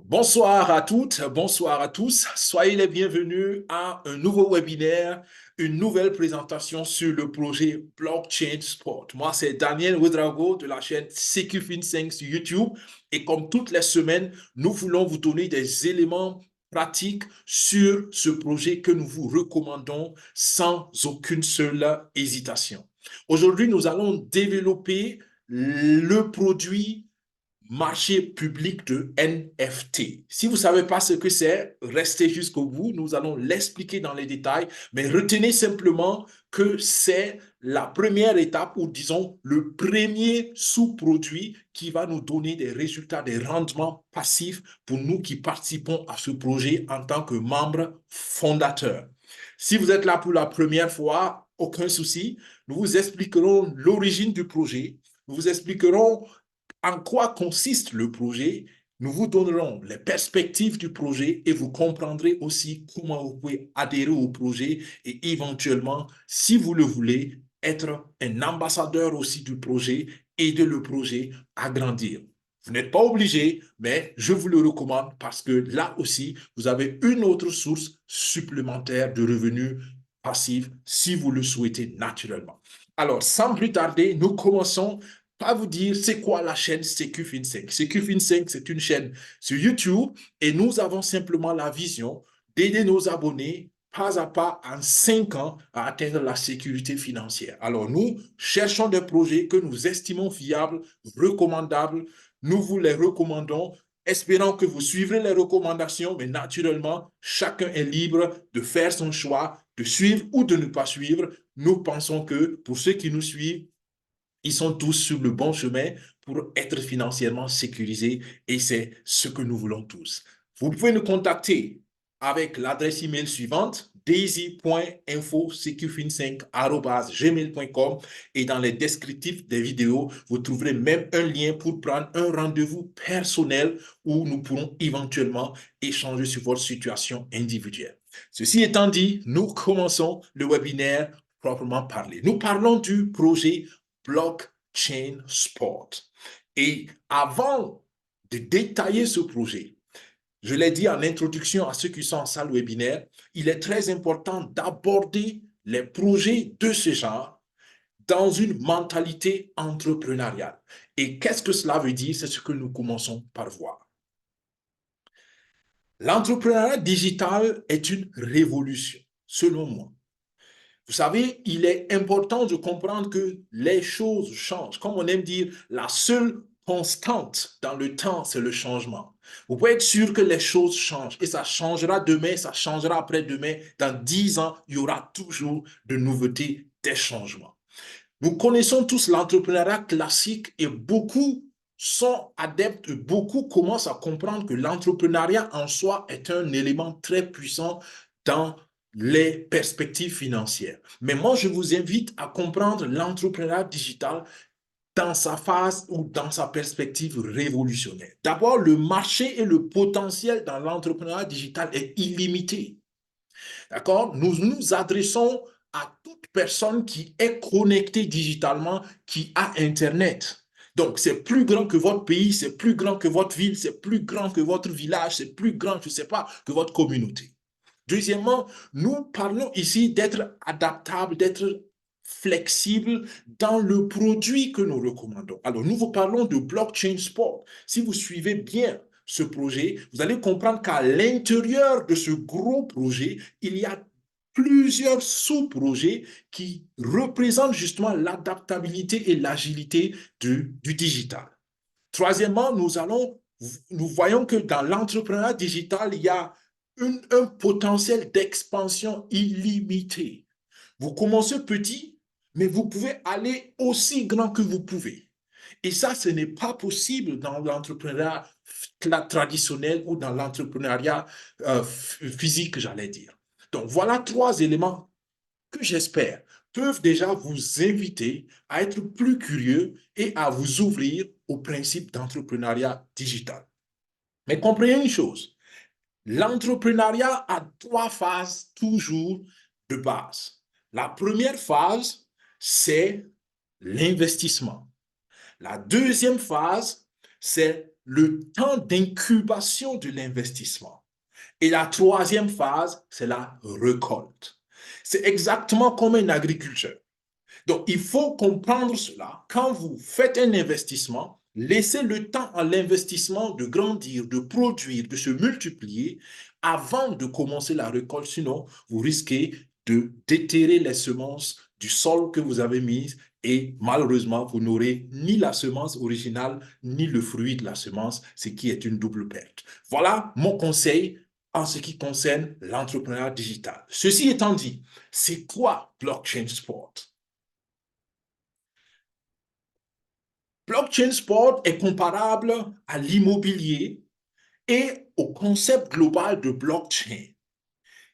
Bonsoir à toutes, bonsoir à tous. Soyez les bienvenus à un nouveau webinaire, une nouvelle présentation sur le projet Blockchain Sport. Moi, c'est Daniel Ouedraogo de la chaîne SecuFin5 sur YouTube. Et comme toutes les semaines, nous voulons vous donner des éléments pratiques sur ce projet que nous vous recommandons sans aucune seule hésitation. Aujourd'hui, nous allons développer le produit marché public de NFT. Si vous ne savez pas ce que c'est, restez jusqu'au bout. Nous allons l'expliquer dans les détails, mais retenez simplement que c'est la première étape ou disons le premier sous-produit qui va nous donner des résultats, des rendements passifs pour nous qui participons à ce projet en tant que membres fondateurs. Si vous êtes là pour la première fois, aucun souci, nous vous expliquerons l'origine du projet, nous vous expliquerons en quoi consiste le projet. Nous vous donnerons les perspectives du projet et vous comprendrez aussi comment vous pouvez adhérer au projet et éventuellement, si vous le voulez, être un ambassadeur aussi du projet, aider le projet à grandir. Vous n'êtes pas obligé, mais je vous le recommande parce que là aussi, vous avez une autre source supplémentaire de revenus passifs si vous le souhaitez naturellement. Alors, sans plus tarder, nous commençons pas vous dire c'est quoi la chaîne SecuFin5. SecuFin5, c'est une chaîne sur YouTube et nous avons simplement la vision d'aider nos abonnés pas à pas en 5 ans à atteindre la sécurité financière. Alors nous cherchons des projets que nous estimons fiables, recommandables. Nous vous les recommandons, espérant que vous suivrez les recommandations, mais naturellement, chacun est libre de faire son choix, de suivre ou de ne pas suivre. Nous pensons que pour ceux qui nous suivent, ils sont tous sur le bon chemin pour être financièrement sécurisés et c'est ce que nous voulons tous. Vous pouvez nous contacter avec l'adresse email suivante daisy.info-secufin5@gmail.com et dans les descriptifs des vidéos, vous trouverez même un lien pour prendre un rendez-vous personnel où nous pourrons éventuellement échanger sur votre situation individuelle. Ceci étant dit, nous commençons le webinaire proprement parlé. Nous parlons du projet Blockchain Sport. Et avant de détailler ce projet, je l'ai dit en introduction à ceux qui sont en salle webinaire, il est très important d'aborder les projets de ce genre dans une mentalité entrepreneuriale. Et qu'est-ce que cela veut dire? C'est ce que nous commençons par voir. L'entrepreneuriat digital est une révolution, selon moi. Vous savez, il est important de comprendre que les choses changent. Comme on aime dire, la seule constante dans le temps, c'est le changement. Vous pouvez être sûr que les choses changent et ça changera demain, ça changera après-demain. Dans 10 ans, il y aura toujours de nouveautés, des changements. Nous connaissons tous l'entrepreneuriat classique et beaucoup sont adeptes, beaucoup commencent à comprendre que l'entrepreneuriat en soi est un élément très puissant dans les perspectives financières. Mais moi, je vous invite à comprendre l'entrepreneuriat digital dans sa phase ou dans sa perspective révolutionnaire. D'abord, le marché et le potentiel dans l'entrepreneuriat digital est illimité. D'accord? Nous nous adressons à toute personne qui est connectée digitalement, qui a Internet. Donc, c'est plus grand que votre pays, c'est plus grand que votre ville, c'est plus grand que votre village, c'est plus grand, je ne sais pas, que votre communauté. Deuxièmement, nous parlons ici d'être adaptable, d'être flexible dans le produit que nous recommandons. Alors, nous vous parlons de blockchain sport. Si vous suivez bien ce projet, vous allez comprendre qu'à l'intérieur de ce gros projet, il y a plusieurs sous-projets qui représentent justement l'adaptabilité et l'agilité du digital. Troisièmement, nous voyons que dans l'entrepreneuriat digital, il y a un potentiel d'expansion illimité. Vous commencez petit, mais vous pouvez aller aussi grand que vous pouvez. Et ça, ce n'est pas possible dans l'entrepreneuriat traditionnel ou dans l'entrepreneuriat physique, j'allais dire. Donc, voilà 3 éléments que j'espère peuvent déjà vous inviter à être plus curieux et à vous ouvrir au principe d'entrepreneuriat digital. Mais comprenez une chose, l'entrepreneuriat a 3 phases toujours de base. La première phase, c'est l'investissement. La deuxième phase, c'est le temps d'incubation de l'investissement. Et la troisième phase, c'est la récolte. C'est exactement comme un agriculteur. Donc, il faut comprendre cela. Quand vous faites un investissement, laissez le temps à l'investissement de grandir, de produire, de se multiplier avant de commencer la récolte. Sinon, vous risquez de déterrer les semences du sol que vous avez mises et malheureusement, vous n'aurez ni la semence originale, ni le fruit de la semence, ce qui est une double perte. Voilà mon conseil en ce qui concerne l'entrepreneuriat digital. Ceci étant dit, c'est quoi Blockchain Sport? Blockchain Sport est comparable à l'immobilier et au concept global de blockchain.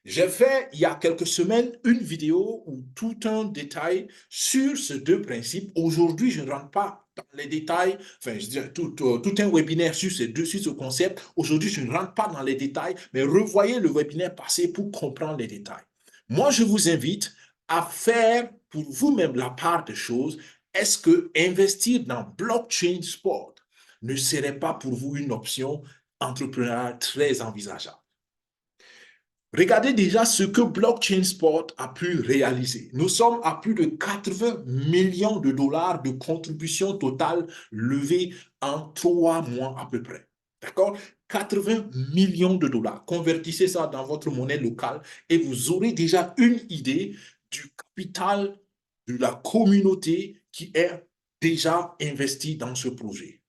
J'ai fait il y a quelques semaines une vidéo où tout un détail sur ces deux principes. Aujourd'hui, je ne rentre pas dans les détails, enfin, je dirais tout un webinaire sur ces deux, sur ce concept. Aujourd'hui, je ne rentre pas dans les détails, mais revoyez le webinaire passé pour comprendre les détails. Moi, je vous invite à faire pour vous-même la part des choses. Est-ce que investir dans blockchain sport ne serait pas pour vous une option entrepreneuriale très envisageable? Regardez déjà ce que Blockchain Sport a pu réaliser. Nous sommes à plus de 80 millions de dollars de contribution totale levée en 3 mois à peu près. D'accord? 80 millions de dollars. Convertissez ça dans votre monnaie locale et vous aurez déjà une idée du capital de la communauté qui est déjà investie dans ce projet.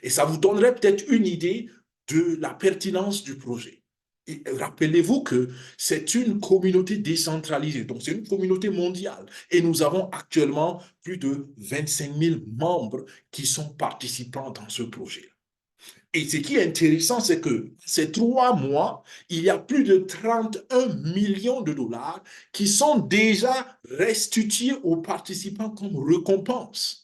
Et ça vous donnerait peut-être une idée de la pertinence du projet. Et rappelez-vous que c'est une communauté décentralisée, donc c'est une communauté mondiale. Et nous avons actuellement plus de 25 000 membres qui sont participants dans ce projet. Et ce qui est intéressant, c'est que ces 3 mois, il y a plus de 31 millions de dollars qui sont déjà restitués aux participants comme récompense.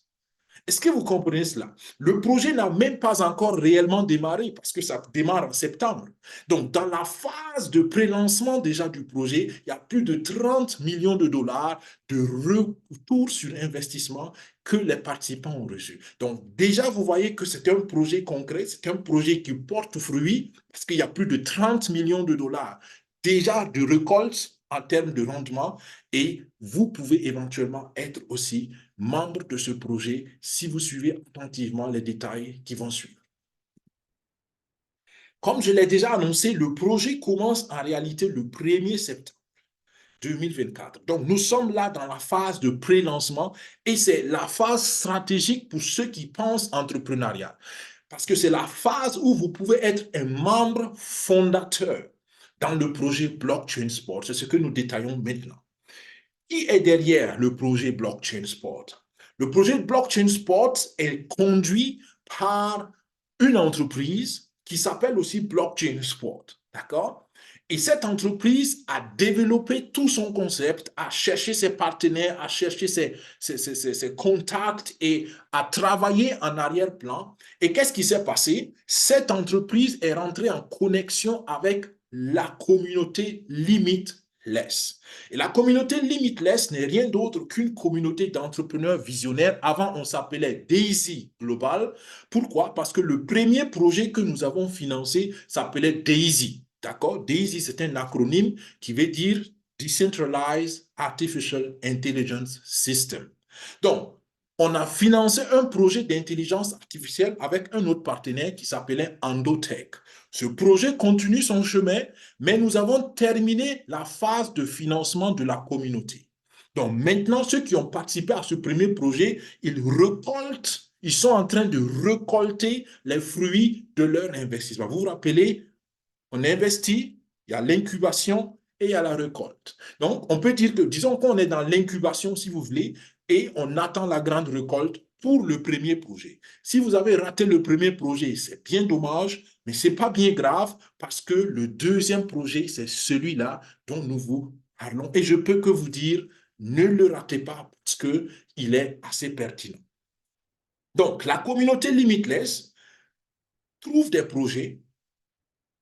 Est-ce que vous comprenez cela? Le projet n'a même pas encore réellement démarré parce que ça démarre en septembre. Donc, dans la phase de pré-lancement déjà du projet, il y a plus de 30 millions de dollars de retour sur investissement que les participants ont reçu. Donc, déjà, vous voyez que c'est un projet concret, c'est un projet qui porte fruit parce qu'il y a plus de 30 millions de dollars déjà de récolte en termes de rendement et vous pouvez éventuellement être aussi membre de ce projet si vous suivez attentivement les détails qui vont suivre. Comme je l'ai déjà annoncé, le projet commence en réalité le 1er septembre 2024. Donc, nous sommes là dans la phase de pré-lancement et c'est la phase stratégique pour ceux qui pensent entrepreneuriat. Parce que c'est la phase où vous pouvez être un membre fondateur dans le projet Blockchain Sport. C'est ce que nous détaillons maintenant. Qui est derrière le projet Blockchain Sport? Le projet Blockchain Sport est conduit par une entreprise qui s'appelle aussi Blockchain Sport. D'accord? Et cette entreprise a développé tout son concept, a cherché ses partenaires, a cherché ses contacts et a travaillé en arrière-plan. Et qu'est-ce qui s'est passé? Cette entreprise est rentrée en connexion avec la communauté Limitless. Et la communauté Limitless n'est rien d'autre qu'une communauté d'entrepreneurs visionnaires. Avant, on s'appelait Daisy Global. Pourquoi? Parce que le premier projet que nous avons financé s'appelait Daisy. D'accord? Daisy, c'est un acronyme qui veut dire Decentralized Artificial Intelligence System. Donc, on a financé un projet d'intelligence artificielle avec un autre partenaire qui s'appelait Endotech. Ce projet continue son chemin, mais nous avons terminé la phase de financement de la communauté. Donc maintenant, ceux qui ont participé à ce premier projet, ils sont en train de récolter les fruits de leur investissement. Vous vous rappelez, on investit, il y a l'incubation et il y a la récolte. Donc, on peut dire que, disons qu'on est dans l'incubation, si vous voulez, et on attend la grande récolte pour le premier projet. Si vous avez raté le premier projet, c'est bien dommage, mais ce n'est pas bien grave parce que le deuxième projet, c'est celui-là dont nous vous parlons. Et je peux que vous dire, ne le ratez pas parce qu'il est assez pertinent. Donc, la communauté Limitless trouve des projets,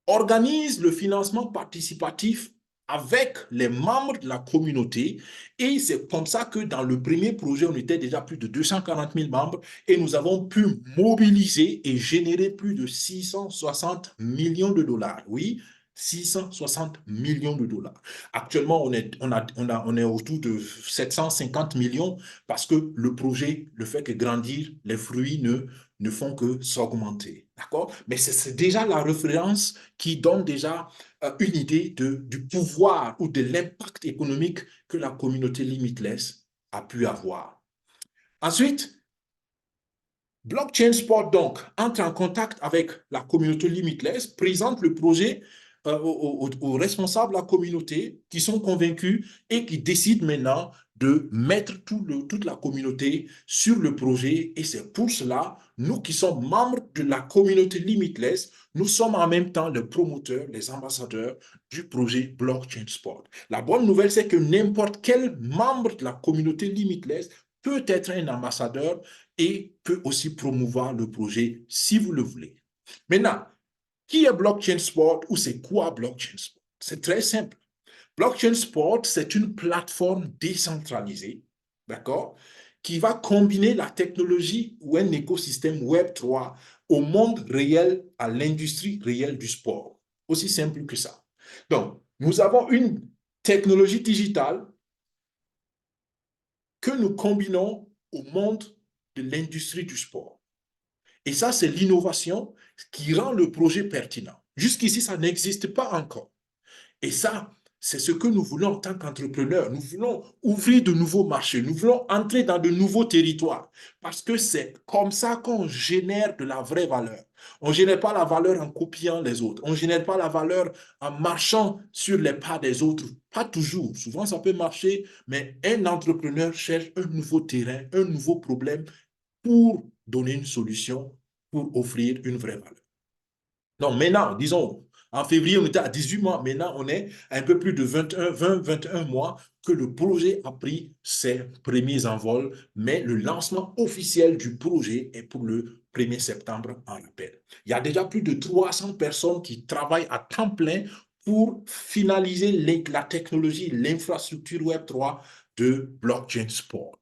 organise le financement participatif avec les membres de la communauté. Et c'est comme ça que dans le premier projet, on était déjà plus de 240 000 membres et nous avons pu mobiliser et générer plus de 660 millions de dollars. Oui, 660 millions de dollars. Actuellement, on est autour de 750 millions parce que le projet ne fait que grandir, les fruits ne font que s'augmenter. D'accord? Mais c'est déjà la référence qui donne déjà une idée du pouvoir ou de l'impact économique que la communauté Limitless a pu avoir. Ensuite, Blockchain Sport, donc, entre en contact avec la communauté Limitless, présente le projet aux responsables de la communauté qui sont convaincus et qui décident maintenant de mettre toute la communauté sur le projet. Et c'est pour cela, nous qui sommes membres de la communauté Limitless, nous sommes en même temps les promoteurs, les ambassadeurs du projet Blockchain Sport. La bonne nouvelle, c'est que n'importe quel membre de la communauté Limitless peut être un ambassadeur et peut aussi promouvoir le projet si vous le voulez. Maintenant, qui est Blockchain Sport ou c'est quoi Blockchain Sport? C'est très simple. Blockchain Sport, c'est une plateforme décentralisée, d'accord, qui va combiner la technologie ou un écosystème Web3 au monde réel, à l'industrie réelle du sport. Aussi simple que ça. Donc, nous avons une technologie digitale que nous combinons au monde de l'industrie du sport. Et ça, c'est l'innovation qui rend le projet pertinent. Jusqu'ici, ça n'existe pas encore. Et ça, c'est ce que nous voulons en tant qu'entrepreneurs. Nous voulons ouvrir de nouveaux marchés. Nous voulons entrer dans de nouveaux territoires. Parce que c'est comme ça qu'on génère de la vraie valeur. On ne génère pas la valeur en copiant les autres. On ne génère pas la valeur en marchant sur les pas des autres. Pas toujours. Souvent, ça peut marcher, mais un entrepreneur cherche un nouveau terrain, un nouveau problème pour donner une solution, pour offrir une vraie valeur. Donc maintenant, disons, en février, on était à 18 mois. Maintenant, on est à un peu plus de 21 mois que le projet a pris ses premiers envols. Mais le lancement officiel du projet est pour le 1er septembre en rappel. Il y a déjà plus de 300 personnes qui travaillent à temps plein pour finaliser la technologie, l'infrastructure Web3 de Blockchain Sport.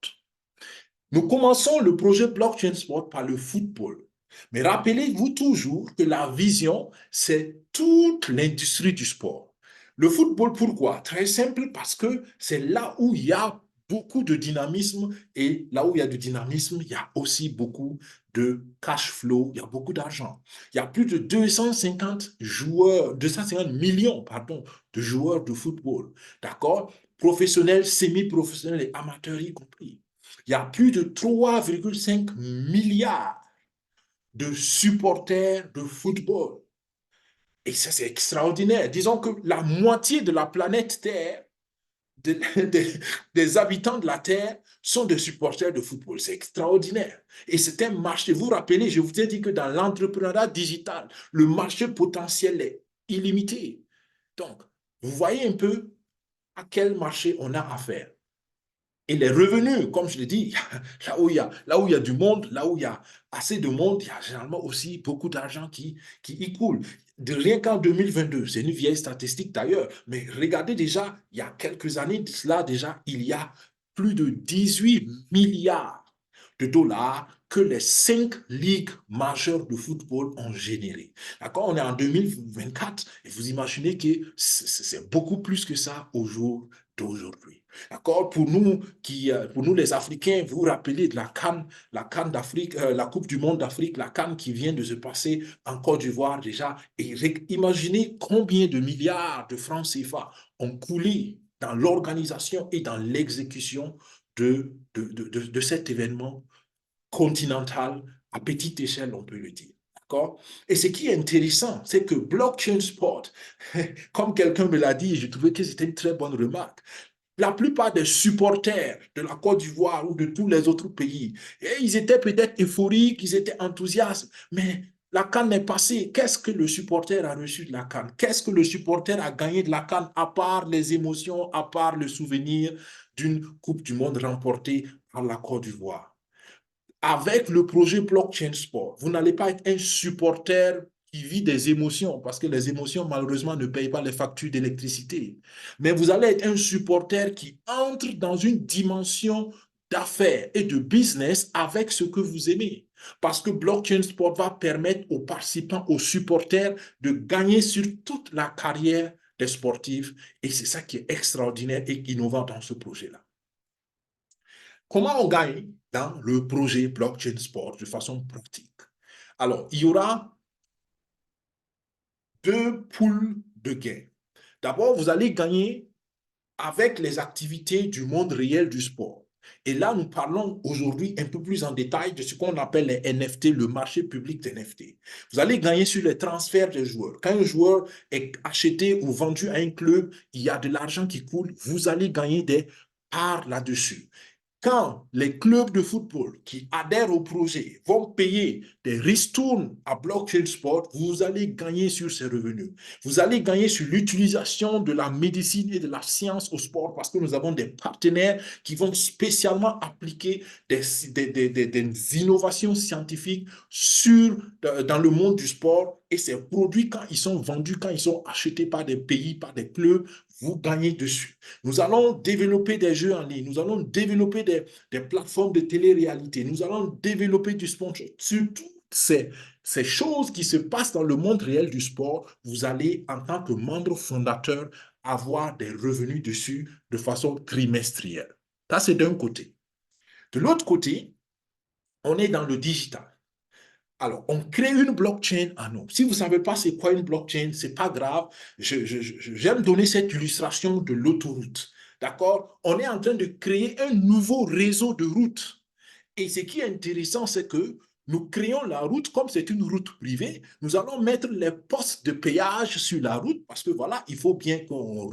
Nous commençons le projet Blockchain Sport par le football. Mais rappelez-vous toujours que la vision, c'est toute l'industrie du sport. Le football, pourquoi? Très simple, parce que c'est là où il y a beaucoup de dynamisme et là où il y a du dynamisme, il y a aussi beaucoup de cash flow, il y a beaucoup d'argent. Il y a plus de 250 joueurs, 250 millions, pardon, de joueurs de football, d'accord? Professionnels, semi-professionnels et amateurs y compris. Il y a plus de 3,5 milliards de supporters de football. Et ça, c'est extraordinaire. Disons que la moitié de la planète Terre, des habitants de la Terre, sont des supporters de football. C'est extraordinaire. Et c'est un marché. Vous vous rappelez, je vous ai dit que dans l'entrepreneuriat digital, le marché potentiel est illimité. Donc, vous voyez un peu à quel marché on a affaire. Et les revenus, comme je l'ai dit, là où il y a du monde, là où il y a assez de monde, il y a généralement aussi beaucoup d'argent qui y coule. De rien qu'en 2022, c'est une vieille statistique d'ailleurs, mais regardez déjà, il y a quelques années de cela déjà, il y a plus de 18 milliards de dollars que les 5 ligues majeures de football ont généré. D'accord? On est en 2024 et vous imaginez que c'est beaucoup plus que ça au jour d'aujourd'hui. D'accord? Pour nous les Africains, vous vous rappelez de la CAN d'Afrique, la Coupe du Monde d'Afrique, la CAN qui vient de se passer en Côte d'Ivoire déjà. Et imaginez combien de milliards de francs CFA ont coulé dans l'organisation et dans l'exécution de cet événement continental à petite échelle, on peut le dire. D'accord? Et ce qui est intéressant, c'est que Blockchain Sport, comme quelqu'un me l'a dit, je trouvais que c'était une très bonne remarque. La plupart des supporters de la Côte d'Ivoire ou de tous les autres pays, ils étaient peut-être euphoriques, ils étaient enthousiastes, mais la CAN est passée. Qu'est-ce que le supporter a reçu de la CAN? Qu'est-ce que le supporter a gagné de la CAN à part les émotions, à part le souvenir d'une Coupe du Monde remportée par la Côte d'Ivoire? Avec le projet Blockchain Sport, vous n'allez pas être un supporter qui vit des émotions, parce que les émotions, malheureusement, ne payent pas les factures d'électricité. Mais vous allez être un supporter qui entre dans une dimension d'affaires et de business avec ce que vous aimez. Parce que Blockchain Sport va permettre aux participants, aux supporters de gagner sur toute la carrière des sportifs. Et c'est ça qui est extraordinaire et innovant dans ce projet-là. Comment on gagne dans le projet Blockchain Sport de façon pratique? Alors, il y aura deux poules de gains. D'abord, vous allez gagner avec les activités du monde réel du sport. Et là, nous parlons aujourd'hui un peu plus en détail de ce qu'on appelle les NFT, le marché public des NFT. Vous allez gagner sur les transferts des joueurs. Quand un joueur est acheté ou vendu à un club, il y a de l'argent qui coule, vous allez gagner des parts là-dessus. Quand les clubs de football qui adhèrent au projet vont payer des ristournes à Blockchain Sport, vous allez gagner sur ces revenus. Vous allez gagner sur l'utilisation de la médecine et de la science au sport parce que nous avons des partenaires qui vont spécialement appliquer des innovations scientifiques dans le monde du sport. Et ces produits, quand ils sont vendus, quand ils sont achetés par des pays, par des clubs, vous gagnez dessus. Nous allons développer des jeux en ligne, nous allons développer des plateformes de télé-réalité, nous allons développer du sponsor. Sur toutes ces choses qui se passent dans le monde réel du sport, vous allez, en tant que membre fondateur, avoir des revenus dessus de façon trimestrielle. Ça, c'est d'un côté. De l'autre côté, on est dans le digital. Alors, on crée une blockchain en nous. Si vous ne savez pas c'est quoi une blockchain, ce n'est pas grave. J'aime donner cette illustration de l'autoroute. D'accord? On est en train de créer un nouveau réseau de routes. Et ce qui est intéressant, c'est que nous créons la route comme c'est une route privée. Nous allons mettre les postes de péage sur la route parce que voilà, il faut bien qu'on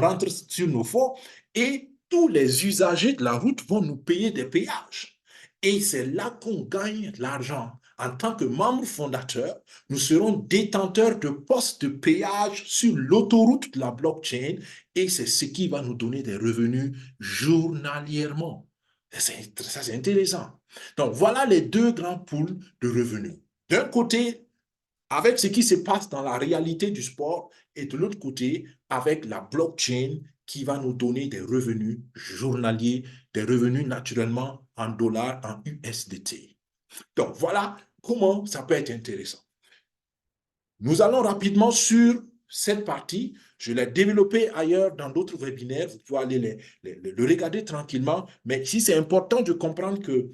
rentre sur nos fonds. Et tous les usagers de la route vont nous payer des péages. Et c'est là qu'on gagne l'argent. En tant que membre fondateur, nous serons détenteurs de postes de péage sur l'autoroute de la blockchain et c'est ce qui va nous donner des revenus journalièrement. Ça, c'est intéressant. Donc, voilà les deux grands pools de revenus. D'un côté, avec ce qui se passe dans la réalité du sport, et de l'autre côté, avec la blockchain qui va nous donner des revenus journaliers, des revenus naturellement en dollars, en USDT. Donc, voilà comment ça peut être intéressant. Nous allons rapidement sur cette partie. Je l'ai développée ailleurs dans d'autres webinaires. Vous pouvez aller le regarder tranquillement. Mais ici, c'est important de comprendre que,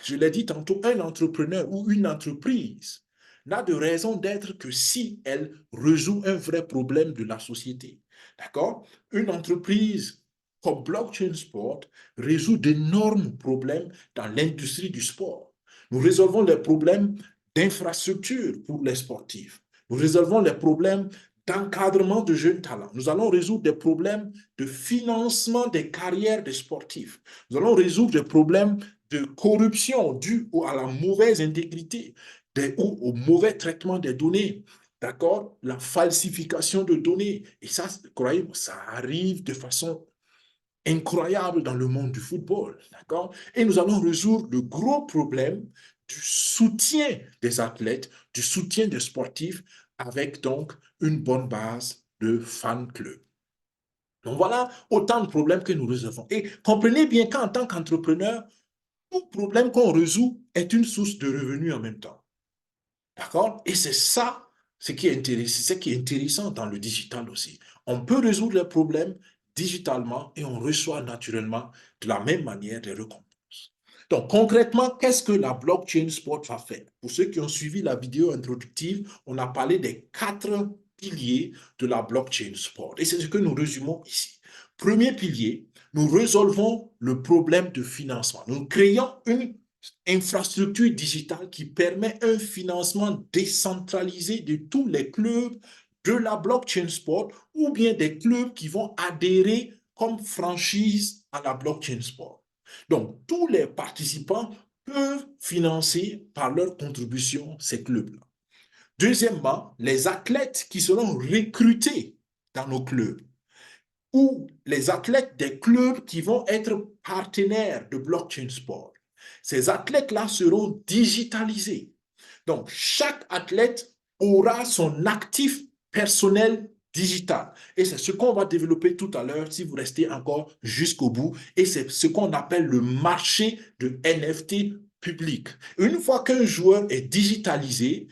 je l'ai dit tantôt, un entrepreneur ou une entreprise n'a de raison d'être que si elle résout un vrai problème de la société. D'accord? Une entreprise comme Blockchain Sport résout d'énormes problèmes dans l'industrie du sport. Nous résolvons les problèmes d'infrastructure pour les sportifs. Nous résolvons les problèmes d'encadrement de jeunes talents. Nous allons résoudre des problèmes de financement des carrières des sportifs. Nous allons résoudre des problèmes de corruption due à la mauvaise intégrité ou au mauvais traitement des données. D'accord? La falsification de données. Et ça, croyez-moi, ça arrive de façon incroyable dans le monde du football. D'accord? Et nous allons résoudre le gros problème du soutien des athlètes, du soutien des sportifs, avec donc une bonne base de fan club. Donc voilà autant de problèmes que nous résolvons. Et comprenez bien qu'en tant qu'entrepreneur, tout problème qu'on résout est une source de revenus en même temps. D'accord? Et c'est ça ce qui est intéressant dans le digital aussi. On peut résoudre les problèmes digitalement et on reçoit naturellement de la même manière des récompenses. Donc, concrètement, qu'est-ce que la blockchain sport va faire? Pour ceux qui ont suivi la vidéo introductive, on a parlé des 4 piliers de la blockchain sport. Et c'est ce que nous résumons ici. Premier pilier, nous résolvons le problème de financement. Nous créons une infrastructure digitale qui permet un financement décentralisé de tous les clubs de la blockchain sport ou bien des clubs qui vont adhérer comme franchise à la blockchain sport. Donc, tous les participants peuvent financer par leur contribution ces clubs-là. Deuxièmement, les athlètes qui seront recrutés dans nos clubs ou les athlètes des clubs qui vont être partenaires de blockchain sport. Ces athlètes-là seront digitalisés. Donc, chaque athlète aura son actif personnel digital. Et c'est ce qu'on va développer tout à l'heure si vous restez encore jusqu'au bout. Et c'est ce qu'on appelle le marché de NFT public. Une fois qu'un joueur est digitalisé,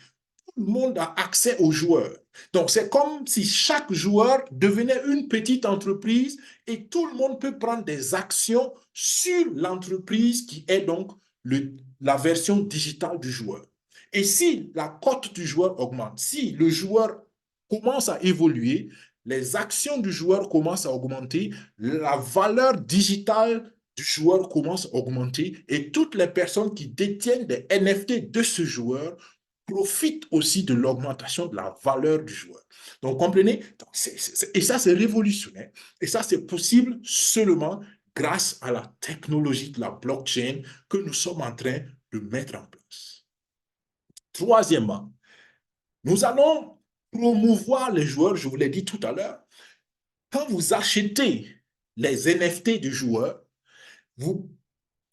tout le monde a accès aux joueurs. Donc, c'est comme si chaque joueur devenait une petite entreprise et tout le monde peut prendre des actions sur l'entreprise qui est donc la version digitale du joueur. Et si la cote du joueur augmente, si le joueur commence à évoluer, les actions du joueur commencent à augmenter, la valeur digitale du joueur commence à augmenter et toutes les personnes qui détiennent des NFT de ce joueur profitent aussi de l'augmentation de la valeur du joueur. Donc, comprenez? Et ça, c'est révolutionnaire. Et ça, c'est possible seulement grâce à la technologie de la blockchain que nous sommes en train de mettre en place. Troisièmement, nous allons promouvoir les joueurs, je vous l'ai dit tout à l'heure. Quand vous achetez les NFT du joueur, vous,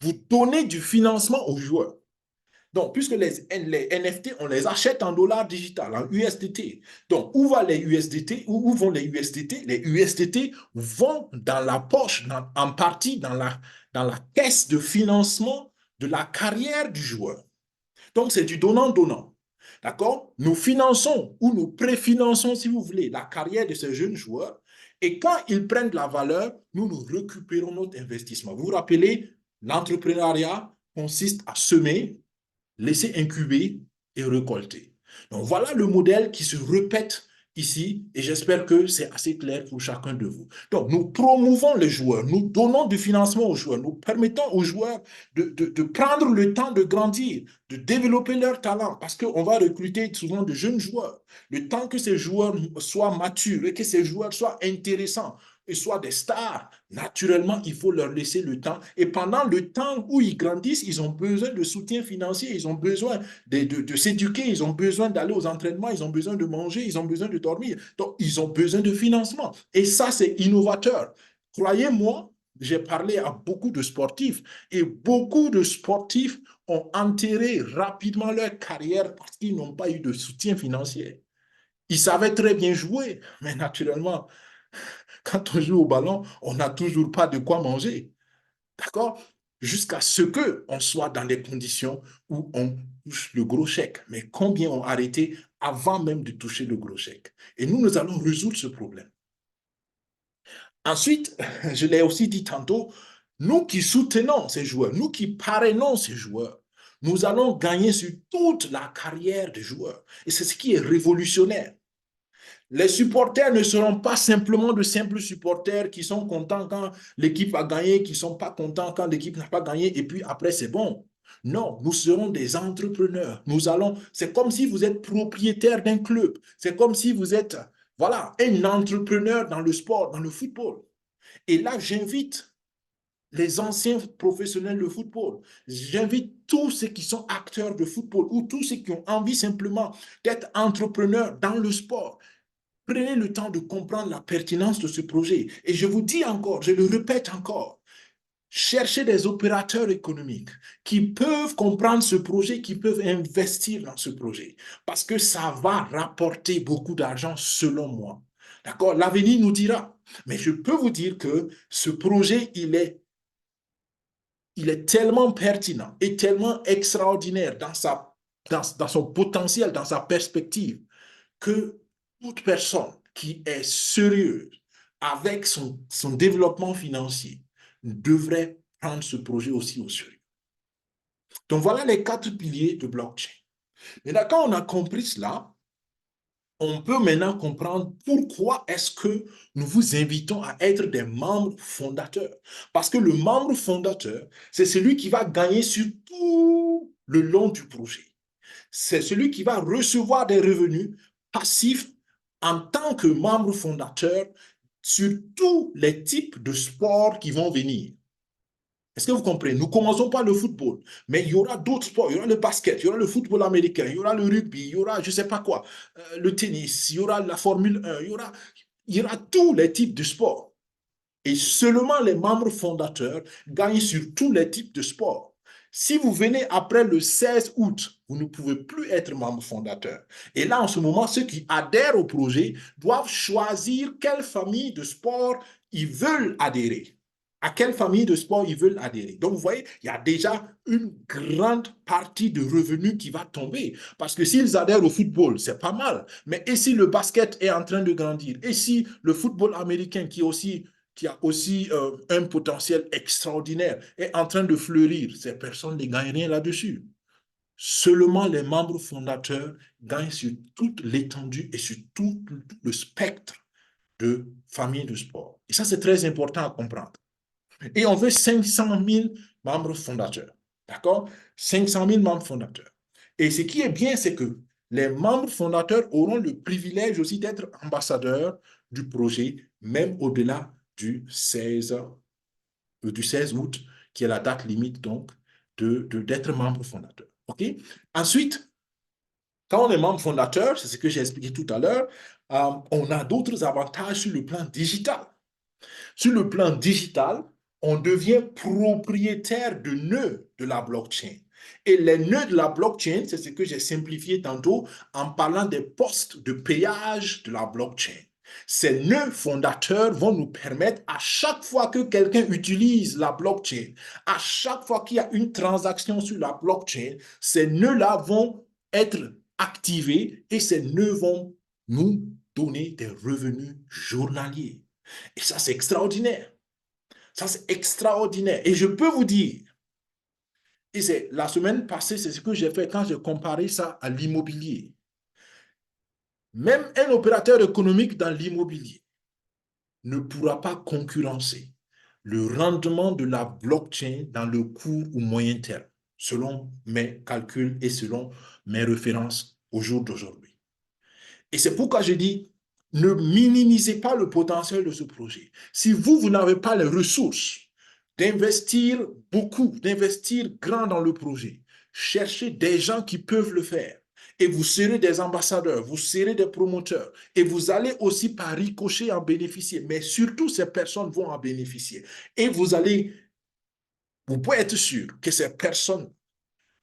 vous donnez du financement aux joueurs. Donc, puisque les NFT, on les achète en dollars digital, en USDT. Donc, où vont les USDT? Où vont les USDT? Les USDT vont dans la poche, en partie dans la caisse de financement de la carrière du joueur. Donc, c'est du donnant-donnant. D'accord? Nous finançons ou nous préfinançons, si vous voulez, la carrière de ces jeunes joueurs. Et quand ils prennent de la valeur, nous récupérons notre investissement. Vous vous rappelez, l'entrepreneuriat consiste à semer, laisser incuber et récolter. Donc voilà le modèle qui se répète ici et j'espère que c'est assez clair pour chacun de vous. Donc nous promouvons les joueurs, nous donnons du financement aux joueurs, nous permettons aux joueurs de prendre le temps de grandir, de développer leur talent parce qu'on va recruter souvent de jeunes joueurs. Le temps que ces joueurs soient matures et que ces joueurs soient intéressants, et soient des stars, naturellement, il faut leur laisser le temps. Et pendant le temps où ils grandissent, ils ont besoin de soutien financier, ils ont besoin de s'éduquer, ils ont besoin d'aller aux entraînements, ils ont besoin de manger, ils ont besoin de dormir. Donc, ils ont besoin de financement. Et ça, c'est innovateur. Croyez-moi, j'ai parlé à beaucoup de sportifs et beaucoup de sportifs ont enterré rapidement leur carrière parce qu'ils n'ont pas eu de soutien financier. Ils savaient très bien jouer, mais naturellement, quand on joue au ballon, on n'a toujours pas de quoi manger. D'accord? Jusqu'à ce qu'on soit dans des conditions où on touche le gros chèque. Mais combien ont arrêté avant même de toucher le gros chèque? Et nous allons résoudre ce problème. Ensuite, je l'ai aussi dit tantôt, nous qui soutenons ces joueurs, nous qui parrainons ces joueurs, nous allons gagner sur toute la carrière des joueurs. Et c'est ce qui est révolutionnaire. Les supporters ne seront pas simplement de simples supporters qui sont contents quand l'équipe a gagné, qui ne sont pas contents quand l'équipe n'a pas gagné, et puis après, c'est bon. Non, nous serons des entrepreneurs. C'est comme si vous êtes propriétaire d'un club. C'est comme si vous êtes, voilà, un entrepreneur dans le sport, dans le football. Et là, j'invite les anciens professionnels de football. J'invite tous ceux qui sont acteurs de football ou tous ceux qui ont envie simplement d'être entrepreneurs dans le sport. Prenez le temps de comprendre la pertinence de ce projet. Et je vous dis encore, je le répète encore, cherchez des opérateurs économiques qui peuvent comprendre ce projet, qui peuvent investir dans ce projet. Parce que ça va rapporter beaucoup d'argent selon moi. D'accord? L'avenir nous dira. Mais je peux vous dire que ce projet, il est tellement pertinent et tellement extraordinaire dans son potentiel, dans sa perspective, que toute personne qui est sérieuse avec son développement financier devrait prendre ce projet aussi au sérieux. Donc voilà les 4 piliers de blockchain. Maintenant, quand on a compris cela, on peut maintenant comprendre pourquoi est-ce que nous vous invitons à être des membres fondateurs. Parce que le membre fondateur, c'est celui qui va gagner sur tout le long du projet. C'est celui qui va recevoir des revenus passifs en tant que membre fondateur sur tous les types de sports qui vont venir. Est-ce que vous comprenez? Nous commençons par le football, mais il y aura d'autres sports. Il y aura le basket, il y aura le football américain, il y aura le rugby, il y aura je ne sais pas quoi, le tennis, il y aura la Formule 1, il y aura tous les types de sports. Et seulement les membres fondateurs gagnent sur tous les types de sports. Si vous venez après le 16 août, vous ne pouvez plus être membre fondateur. Et là, en ce moment, ceux qui adhèrent au projet doivent choisir quelle famille de sport ils veulent adhérer. À quelle famille de sport ils veulent adhérer. Donc, vous voyez, il y a déjà une grande partie de revenus qui va tomber. Parce que s'ils adhèrent au football, c'est pas mal. Mais et si le basket est en train de grandir? Et si le football américain, qui a aussi un potentiel extraordinaire, est en train de fleurir, ces personnes ne gagnent rien là-dessus. Seulement les membres fondateurs gagnent sur toute l'étendue et sur tout le spectre de familles de sport. Et ça, c'est très important à comprendre. Et on veut 500 000 membres fondateurs. D'accord? 500 000 membres fondateurs. Et ce qui est bien, c'est que les membres fondateurs auront le privilège aussi d'être ambassadeurs du projet, même au-delà du 16 août, qui est la date limite donc d'être membre fondateur. OK? Ensuite, quand on est membre fondateur, c'est ce que j'ai expliqué tout à l'heure, on a d'autres avantages sur le plan digital. Sur le plan digital, on devient propriétaire de nœuds de la blockchain. Et les nœuds de la blockchain, c'est ce que j'ai simplifié tantôt en parlant des postes de péage de la blockchain. Ces nœuds fondateurs vont nous permettre, à chaque fois que quelqu'un utilise la blockchain, à chaque fois qu'il y a une transaction sur la blockchain, ces nœuds-là vont être activés et ces nœuds vont nous donner des revenus journaliers. Et ça, c'est extraordinaire. Ça, c'est extraordinaire. Et je peux vous dire, et c'est la semaine passée, c'est ce que j'ai fait quand j'ai comparé ça à l'immobilier. Même un opérateur économique dans l'immobilier ne pourra pas concurrencer le rendement de la blockchain dans le court ou moyen terme, selon mes calculs et selon mes références au jour d'aujourd'hui. Et c'est pourquoi je dis, ne minimisez pas le potentiel de ce projet. Si vous n'avez pas les ressources d'investir beaucoup, d'investir grand dans le projet, cherchez des gens qui peuvent le faire. Et vous serez des ambassadeurs, vous serez des promoteurs. Et vous allez aussi par ricochet en bénéficier. Mais surtout, ces personnes vont en bénéficier. Et vous pouvez être sûr que ces personnes,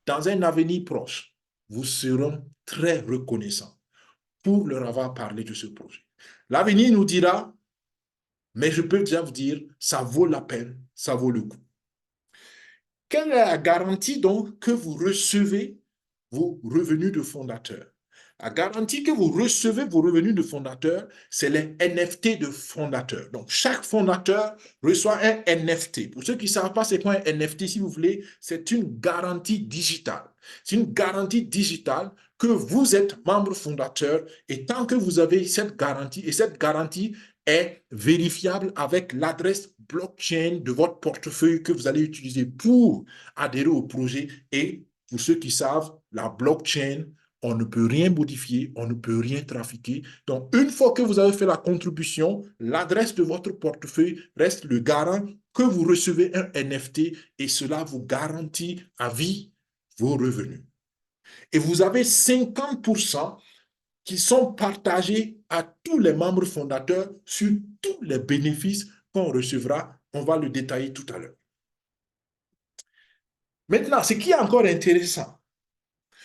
dans un avenir proche, vous seront très reconnaissants pour leur avoir parlé de ce projet. L'avenir nous dira, mais je peux déjà vous dire, ça vaut la peine, ça vaut le coup. Quelle est la garantie donc que vous recevez vos revenus de fondateur? La garantie que vous recevez vos revenus de fondateur, c'est les NFT de fondateur. Donc, chaque fondateur reçoit un NFT. Pour ceux qui ne savent pas c'est quoi un NFT, si vous voulez, c'est une garantie digitale. C'est une garantie digitale que vous êtes membre fondateur et tant que vous avez cette garantie, et cette garantie est vérifiable avec l'adresse blockchain de votre portefeuille que vous allez utiliser pour adhérer au projet. Et pour ceux qui savent, la blockchain, on ne peut rien modifier, on ne peut rien trafiquer. Donc, une fois que vous avez fait la contribution, l'adresse de votre portefeuille reste le garant que vous recevez un NFT et cela vous garantit à vie vos revenus. Et vous avez 50% qui sont partagés à tous les membres fondateurs sur tous les bénéfices qu'on recevra. On va le détailler tout à l'heure. Maintenant, ce qui est encore intéressant,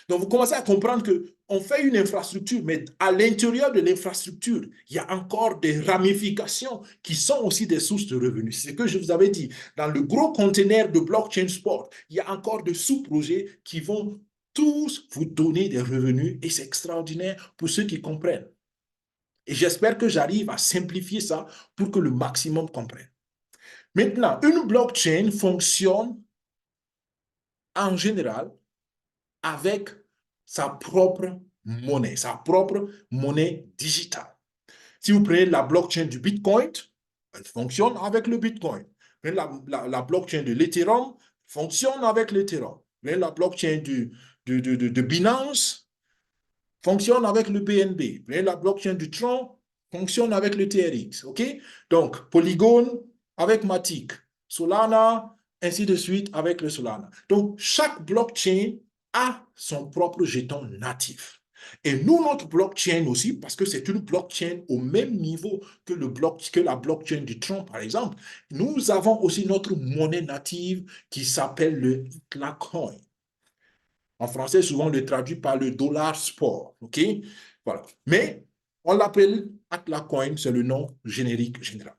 donc vous commencez à comprendre qu'on fait une infrastructure, mais à l'intérieur de l'infrastructure, il y a encore des ramifications qui sont aussi des sources de revenus. C'est ce que je vous avais dit. Dans le gros conteneur de blockchain sport, il y a encore de sous-projets qui vont tous vous donner des revenus et c'est extraordinaire pour ceux qui comprennent. Et j'espère que j'arrive à simplifier ça pour que le maximum comprenne. Maintenant, une blockchain fonctionne en général avec sa propre monnaie digitale. Si vous prenez la blockchain du Bitcoin, elle fonctionne avec le Bitcoin. Prenez la blockchain de l'Ethereum, fonctionne avec l'Ethereum. Prenez la blockchain de Binance, fonctionne avec le BNB. Prenez la blockchain du Tron, fonctionne avec le TRX. OK? Donc, Polygon avec Matic, Solana, ainsi de suite avec le Solana. Donc, chaque blockchain a son propre jeton natif. Et nous, notre blockchain aussi, parce que c'est une blockchain au même niveau que, que la blockchain du Tron, par exemple, nous avons aussi notre monnaie native qui s'appelle le Atlacoin. En français, souvent, on le traduit par le dollar sport. OK? Voilà. Mais on l'appelle Atlacoin, c'est le nom générique général.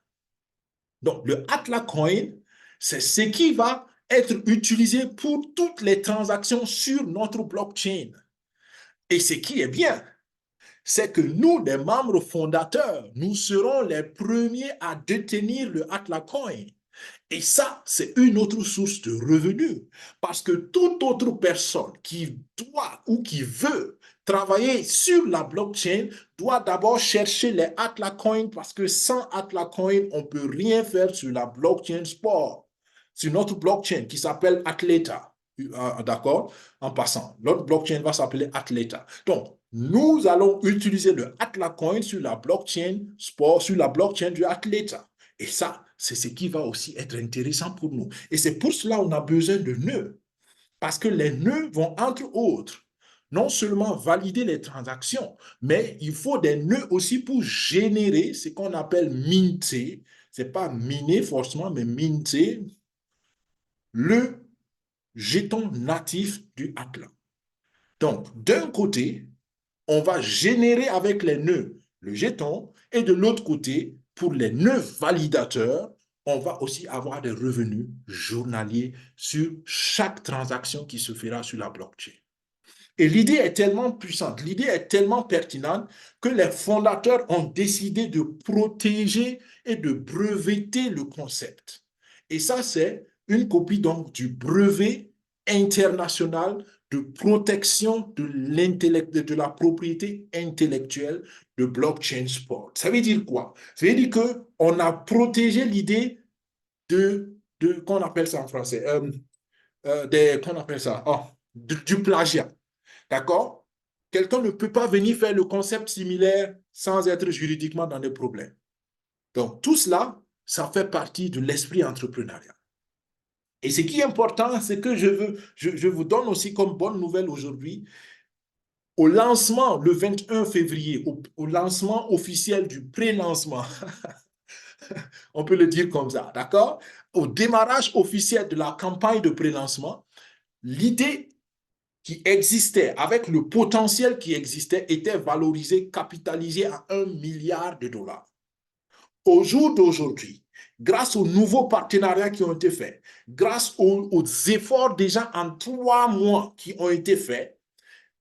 Donc, le Atlacoin, c'est ce qui va être utilisé pour toutes les transactions sur notre blockchain. Et ce qui est bien, c'est que nous, les membres fondateurs, nous serons les premiers à détenir le Atlacoin. Et ça, c'est une autre source de revenus. Parce que toute autre personne qui doit ou qui veut travailler sur la blockchain doit d'abord chercher les Atlacoins parce que sans Atlacoin, on ne peut rien faire sur la blockchain sport. Sur notre blockchain qui s'appelle Athleta. D'accord? En passant, notre blockchain va s'appeler Athleta. Donc, nous allons utiliser le Atlacoin sur la blockchain sport, sur la blockchain du Athleta. Et ça, c'est ce qui va aussi être intéressant pour nous. Et c'est pour cela qu'on a besoin de nœuds. Parce que les nœuds vont, entre autres, non seulement valider les transactions, mais il faut des nœuds aussi pour générer ce qu'on appelle minter. Ce n'est pas miner forcément, mais minter le jeton natif du Atlas. Donc, d'un côté, on va générer avec les nœuds le jeton et de l'autre côté, pour les nœuds validateurs, on va aussi avoir des revenus journaliers sur chaque transaction qui se fera sur la blockchain. Et l'idée est tellement puissante, l'idée est tellement pertinente que les fondateurs ont décidé de protéger et de breveter le concept. Et ça, c'est une copie donc du brevet international de protection de la propriété intellectuelle de blockchain sport. Ça veut dire quoi? Ça veut dire qu'on a protégé l'idée qu'on appelle ça en français, qu'on appelle ça, du plagiat. D'accord? Quelqu'un ne peut pas venir faire le concept similaire sans être juridiquement dans des problèmes. Donc, tout cela, ça fait partie de l'esprit entrepreneurial. Et ce qui est important, c'est que je vous donne aussi comme bonne nouvelle aujourd'hui, au lancement, le 21 février, au lancement officiel du pré-lancement, on peut le dire comme ça, d'accord? Au démarrage officiel de la campagne de pré-lancement, l'idée qui existait, avec le potentiel qui existait, était valorisé, capitalisé à 1 milliard de dollars. Au jour d'aujourd'hui, grâce aux nouveaux partenariats qui ont été faits, grâce aux efforts déjà en 3 mois qui ont été faits,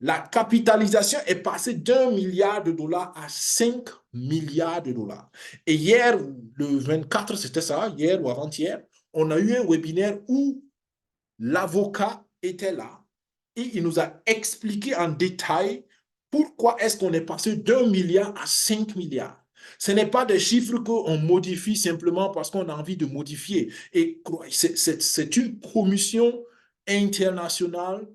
la capitalisation est passée d'1 milliard de dollars à 5 milliards de dollars. Et hier, le 24, c'était ça, hier ou avant-hier, on a eu un webinaire où l'avocat était là et il nous a expliqué en détail pourquoi est-ce qu'on est passé d'1 milliard à 5 milliards. Ce n'est pas des chiffres qu'on modifie simplement parce qu'on a envie de modifier. Et c'est une commission internationale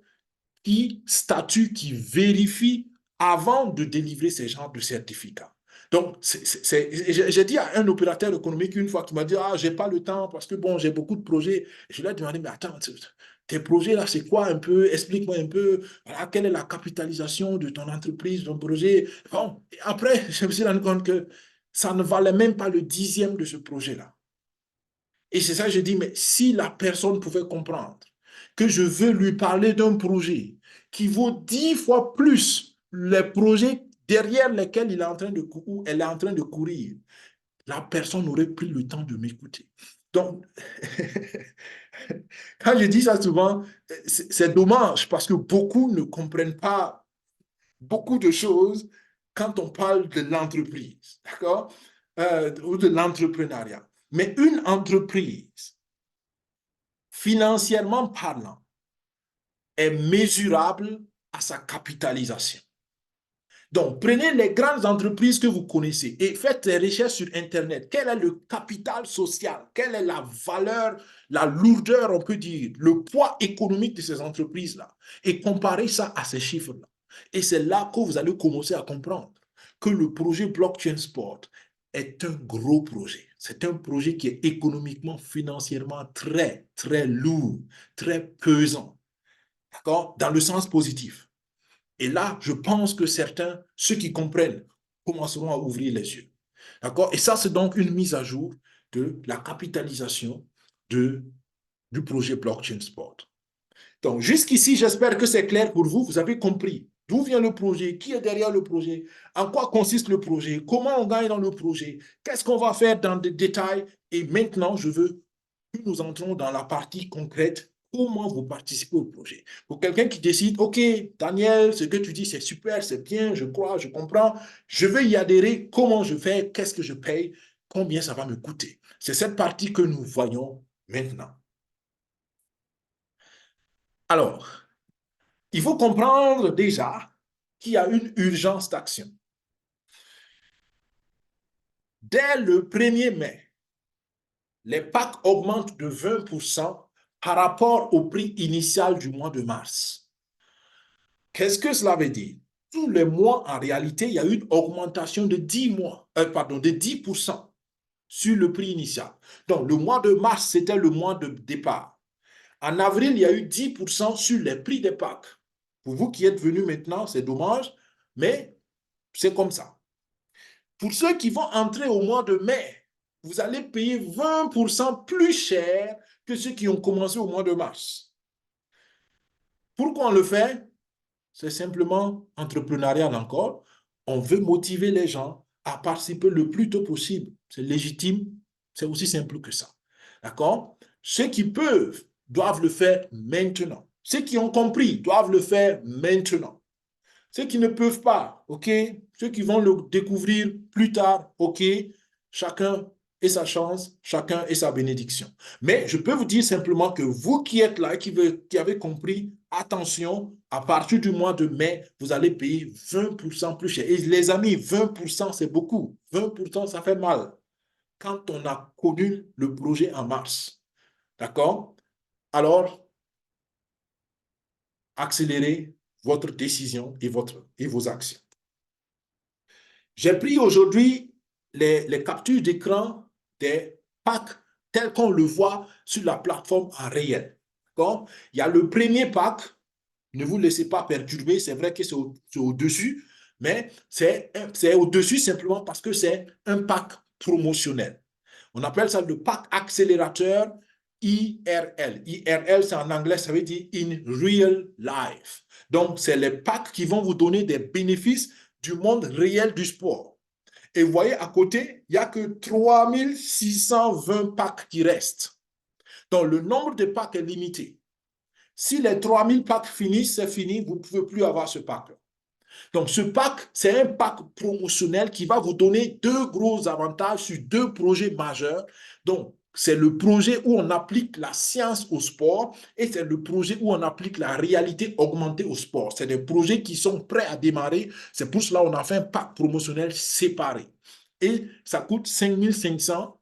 qui statue, qui vérifie avant de délivrer ces genres de certificats. Donc, j'ai dit à un opérateur économique une fois qui m'a dit, ah, j'ai pas le temps parce que bon, j'ai beaucoup de projets. Je lui ai demandé, mais attends, tes projets là, c'est quoi un peu? Explique-moi un peu, voilà, quelle est la capitalisation de ton entreprise, ton projet. Bon, après, je me suis rendu compte que ça ne valait même pas le 10e de ce projet-là. Et c'est ça que je dis, mais si la personne pouvait comprendre que je veux lui parler d'un projet qui vaut 10 fois plus les projets derrière lesquels elle est en train de courir, la personne aurait pris le temps de m'écouter. Donc, quand je dis ça souvent, c'est dommage parce que beaucoup ne comprennent pas beaucoup de choses quand on parle de l'entreprise, d'accord? Ou de l'entrepreneuriat. Mais une entreprise, financièrement parlant, est mesurable à sa capitalisation. Donc, prenez les grandes entreprises que vous connaissez et faites des recherches sur Internet. Quel est le capital social? Quelle est la valeur, la lourdeur, on peut dire, le poids économique de ces entreprises-là? Et comparez ça à ces chiffres-là. Et c'est là que vous allez commencer à comprendre que le projet Blockchain Sport est un gros projet. C'est un projet qui est économiquement, financièrement très, très lourd, très pesant. D'accord? Dans le sens positif. Et là, je pense que certains, ceux qui comprennent, commenceront à ouvrir les yeux. D'accord? Et ça, c'est donc une mise à jour de la capitalisation de, du projet Blockchain Sport. Donc, jusqu'ici, j'espère que c'est clair pour vous. Vous avez compris d'où vient le projet, qui est derrière le projet, en quoi consiste le projet, comment on gagne dans le projet, qu'est-ce qu'on va faire dans des détails. Et maintenant, je veux que nous entrons dans la partie concrète. Comment vous participez au projet? Pour quelqu'un qui décide, OK, Daniel, ce que tu dis, c'est super, c'est bien, je crois, je comprends, je veux y adhérer, comment je fais, qu'est-ce que je paye, combien ça va me coûter? C'est cette partie que nous voyons maintenant. Alors, il faut comprendre déjà qu'il y a une urgence d'action. Dès le 1er mai, les packs augmentent de 20% par rapport au prix initial du mois de mars. Qu'est-ce que cela veut dire? Tous les mois, en réalité, il y a une augmentation de 10% sur le prix initial. Donc, le mois de mars, c'était le mois de départ. En avril, il y a eu 10% sur les prix des packs. Pour vous qui êtes venus maintenant, c'est dommage, mais c'est comme ça. Pour ceux qui vont entrer au mois de mai, vous allez payer 20% plus cher que ceux qui ont commencé au mois de mars. Pourquoi on le fait? C'est simplement entrepreneurial encore. On veut motiver les gens à participer le plus tôt possible. C'est légitime, c'est aussi simple que ça. D'accord? Ceux qui peuvent doivent le faire maintenant. Ceux qui ont compris doivent le faire maintenant. Ceux qui ne peuvent pas, OK? Ceux qui vont le découvrir plus tard, OK? Chacun et sa chance, chacun et sa bénédiction. Mais je peux vous dire simplement que vous qui êtes là, qui avez compris, attention, à partir du mois de mai, vous allez payer 20% plus cher. Et les amis, 20%, c'est beaucoup. 20%, ça fait mal. Quand on a connu le projet en mars, d'accord? Alors, accélérez votre décision et vos actions. J'ai pris aujourd'hui les captures d'écran des packs tels qu'on le voit sur la plateforme en réel. Donc, il y a le premier pack, ne vous laissez pas perturber, c'est vrai que c'est au-dessus, mais c'est au-dessus simplement parce que c'est un pack promotionnel. On appelle ça le pack accélérateur IRL. IRL, c'est en anglais, ça veut dire in real life. Donc, c'est les packs qui vont vous donner des bénéfices du monde réel du sport. Et vous voyez, à côté, il n'y a que 3620 packs qui restent. Donc, le nombre de packs est limité. Si les 3000 packs finissent, c'est fini, vous ne pouvez plus avoir ce pack. Donc, ce pack, c'est un pack promotionnel qui va vous donner deux gros avantages sur deux projets majeurs. Donc, c'est le projet où on applique la science au sport et c'est le projet où on applique la réalité augmentée au sport. C'est des projets qui sont prêts à démarrer. C'est pour cela qu'on a fait un pack promotionnel séparé. Et ça coûte 5500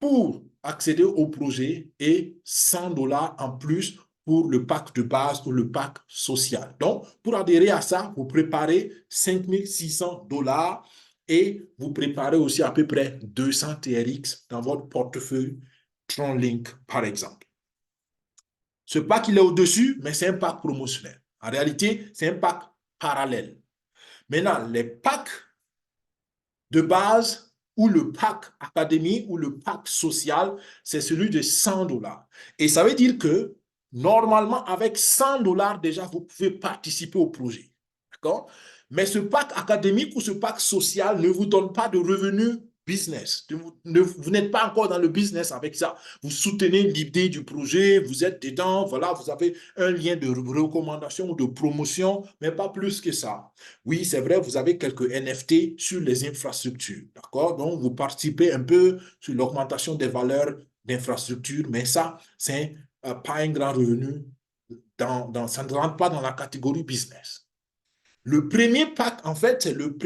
pour accéder au projet et 100 $ en plus pour le pack de base ou le pack social. Donc, pour adhérer à ça, vous préparez 5600 $ et vous préparez aussi à peu près 200 TRX dans votre portefeuille TronLink, par exemple. Ce pack, il est au-dessus, mais c'est un pack promotionnel. En réalité, c'est un pack parallèle. Maintenant, les packs de base ou le pack académie ou le pack social, c'est celui de 100 $. Et ça veut dire que normalement, avec 100 $ déjà, vous pouvez participer au projet. D'accord? Mais ce pack académique ou ce pack social ne vous donne pas de revenus business. Vous n'êtes pas encore dans le business avec ça. Vous soutenez l'idée du projet, vous êtes dedans, voilà, vous avez un lien de recommandation ou de promotion, mais pas plus que ça. Oui, c'est vrai, vous avez quelques NFT sur les infrastructures, d'accord? Donc, vous participez un peu sur l'augmentation des valeurs d'infrastructures, mais ça, c'est pas un grand revenu, ça ne rentre pas dans la catégorie business. Le premier pack, en fait, c'est le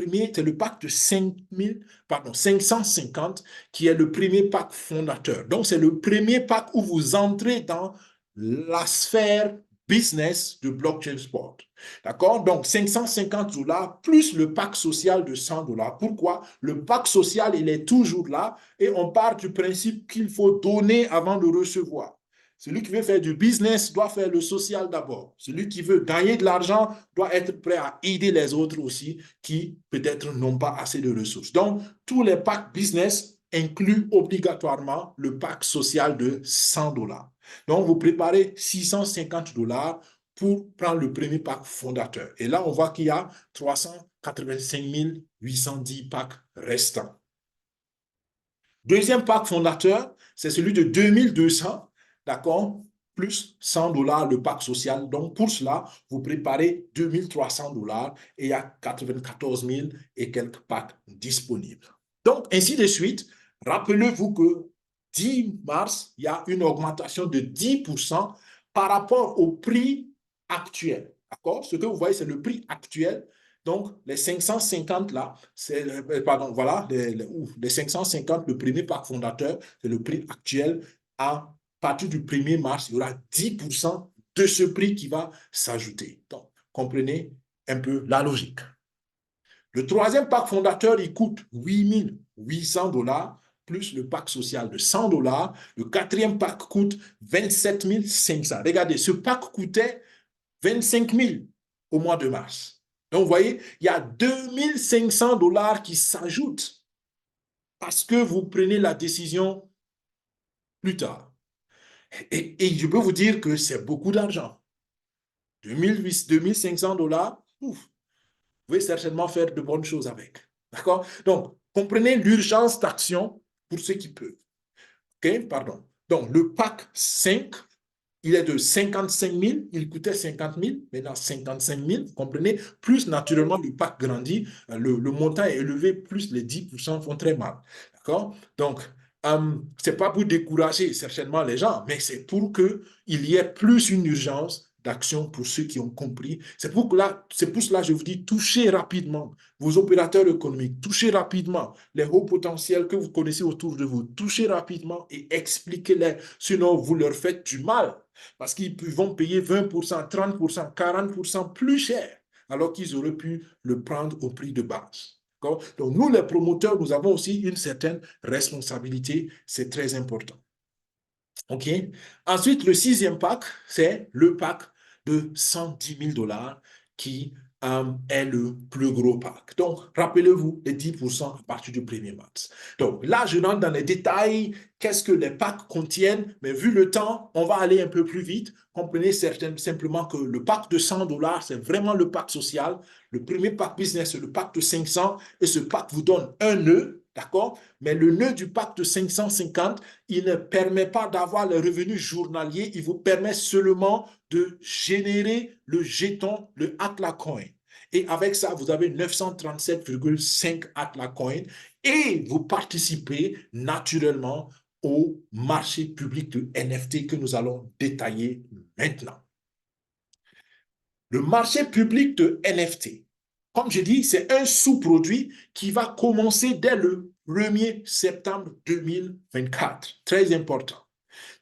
pack de 550 qui est le premier pack fondateur. Donc, c'est le premier pack où vous entrez dans la sphère business de Blockchain Sport. D'accord? Donc, 550 $ plus le pack social de 100 $. Pourquoi? Le pack social, il est toujours là et on part du principe qu'il faut donner avant de recevoir. Celui qui veut faire du business doit faire le social d'abord. Celui qui veut gagner de l'argent doit être prêt à aider les autres aussi qui peut-être n'ont pas assez de ressources. Donc, tous les packs business incluent obligatoirement le pack social de 100 dollars. Donc, vous préparez 650 dollars pour prendre le premier pack fondateur. Et là, on voit qu'il y a 385 810 packs restants. Deuxième pack fondateur, c'est celui de 2200, d'accord, plus 100 dollars le pack social. Donc, pour cela, vous préparez 2300 dollars et il y a 94 000 et quelques packs disponibles. Donc, ainsi de suite, rappelez-vous que 10 mars, il y a une augmentation de 10% par rapport au prix actuel. D'accord? Ce que vous voyez, c'est le prix actuel. Donc, les 550 là, pardon, voilà, les 550, le premier pack fondateur, c'est le prix actuel. À partir du 1er mars, il y aura 10% de ce prix qui va s'ajouter. Donc, comprenez un peu la logique. Le troisième pack fondateur, il coûte 8 800 dollars plus le pack social de 100 dollars. Le quatrième pack coûte 27 500. Regardez, ce pack coûtait 25 000 au mois de mars. Donc, vous voyez, il y a 2 500 dollars qui s'ajoutent parce que vous prenez la décision plus tard. Et je peux vous dire que c'est beaucoup d'argent. 2 500 dollars, vous pouvez certainement faire de bonnes choses avec. D'accord? Donc, comprenez l'urgence d'action pour ceux qui peuvent. OK? Pardon. Donc, le pack 5, il est de 55 000, il coûtait 50 000, maintenant 55 000, vous comprenez? Plus naturellement, le pack grandit, le montant est élevé, plus les 10% font très mal. D'accord? Donc, ce n'est pas pour décourager certainement les gens, mais c'est pour qu'il y ait plus une urgence d'action pour ceux qui ont compris. C'est pour cela que je vous dis, touchez rapidement vos opérateurs économiques, touchez rapidement les hauts potentiels que vous connaissez autour de vous, touchez rapidement et expliquez-les, sinon vous leur faites du mal. Parce qu'ils vont payer 20%, 30%, 40% plus cher, alors qu'ils auraient pu le prendre au prix de base. Donc, nous, les promoteurs, nous avons aussi une certaine responsabilité. C'est très important. OK? Ensuite, le sixième pack, c'est le pack de 110 000 dollars qui est le plus gros pack. Donc, rappelez-vous les 10% à partir du 1er mars. Donc, là, je rentre dans les détails. Qu'est-ce que les packs contiennent? Mais vu le temps, on va aller un peu plus vite. Comprenez simplement que le pack de 100 dollars, c'est vraiment le pack social. Le premier pack business, c'est le pack de 500 et ce pack vous donne un nœud. D'accord? Mais le nœud du pack de 550, il ne permet pas d'avoir les revenus journaliers, il vous permet seulement de générer le jeton, le Atlas Coin. Et avec ça, vous avez 937,5 Atlas Coin et vous participez naturellement au marché public de NFT que nous allons détailler maintenant. Le marché public de NFT, comme je dis, c'est un sous-produit qui va commencer dès le 1er septembre 2024. Très important.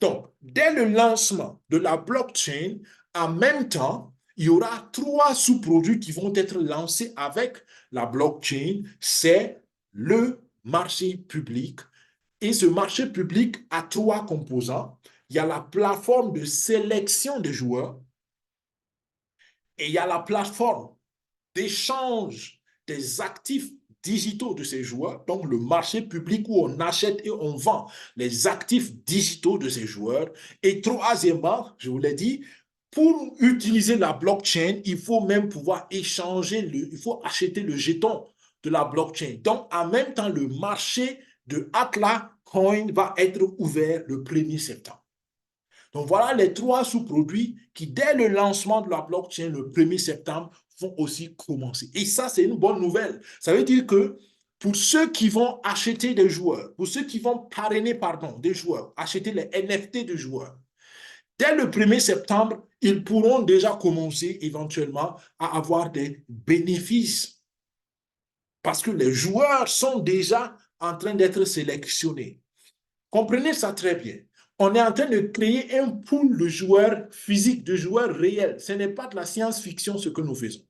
Donc, dès le lancement de la blockchain, en même temps, il y aura 3 sous-produits qui vont être lancés avec la blockchain. C'est le marché public. Et ce marché public a 3 composants. Il y a la plateforme de sélection des joueurs et il y a la plateforme d'échange des actifs digitaux de ces joueurs, donc le marché public où on achète et on vend les actifs digitaux de ces joueurs. Et troisièmement, je vous l'ai dit, pour utiliser la blockchain, il faut même pouvoir échanger, il faut acheter le jeton de la blockchain. Donc, en même temps, le marché de Atlas Coin va être ouvert le 1er septembre. Donc, voilà les 3 sous-produits qui, dès le lancement de la blockchain le 1er septembre, vont aussi commencer. Et ça, c'est une bonne nouvelle. Ça veut dire que pour ceux qui vont acheter des joueurs, pour ceux qui vont parrainer, pardon, des joueurs, acheter les NFT de joueurs, dès le 1er septembre, ils pourront déjà commencer éventuellement à avoir des bénéfices parce que les joueurs sont déjà en train d'être sélectionnés. Comprenez ça très bien. On est en train de créer un pool de joueurs physiques, de joueurs réels. Ce n'est pas de la science-fiction ce que nous faisons.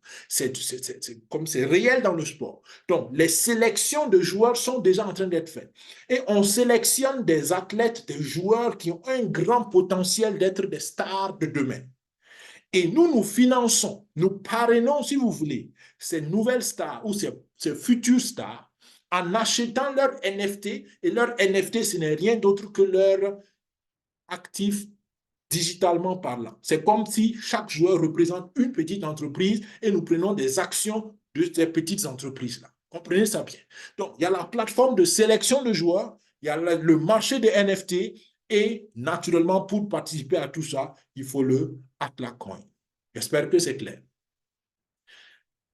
Comme c'est réel dans le sport. Donc, les sélections de joueurs sont déjà en train d'être faites. Et on sélectionne des athlètes, des joueurs qui ont un grand potentiel d'être des stars de demain. Et nous finançons, nous parrainons, si vous voulez, ces nouvelles stars ou ces futures stars en achetant leur NFT. Et leur NFT, ce n'est rien d'autre que leur actif digitalement parlant. C'est comme si chaque joueur représente une petite entreprise et nous prenons des actions de ces petites entreprises-là. Comprenez ça bien. Donc, il y a la plateforme de sélection de joueurs, il y a le marché des NFT et naturellement, pour participer à tout ça, il faut le Atlacoin. J'espère que c'est clair.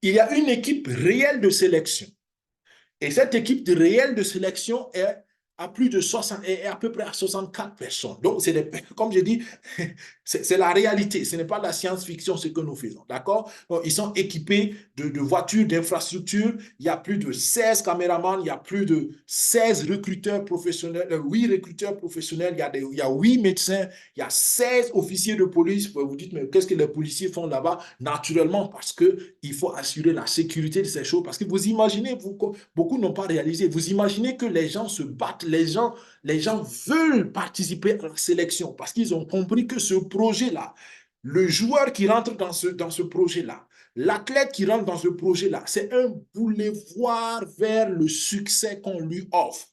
Il y a une équipe réelle de sélection. Et cette équipe réelle de sélection est à plus de 60, est à peu près à 64 personnes. Donc, comme je dis, c'est la réalité. Ce n'est pas de la science-fiction ce que nous faisons. D'accord? Ils sont équipés de voitures, d'infrastructures. Il y a plus de 16 caméramans, il y a plus de 16 recruteurs professionnels, 8 recruteurs professionnels, il y a 8 médecins, il y a 16 officiers de police. Vous vous dites, mais qu'est-ce que les policiers font là-bas? Naturellement, parce qu'il faut assurer la sécurité de ces choses. Parce que vous imaginez, beaucoup n'ont pas réalisé, vous imaginez que les gens se battent, les gens veulent participer à la sélection parce qu'ils ont compris que ce projet-là, le joueur qui rentre dans ce projet-là, l'athlète qui rentre dans ce projet-là, c'est un boulevard vers le succès qu'on lui offre.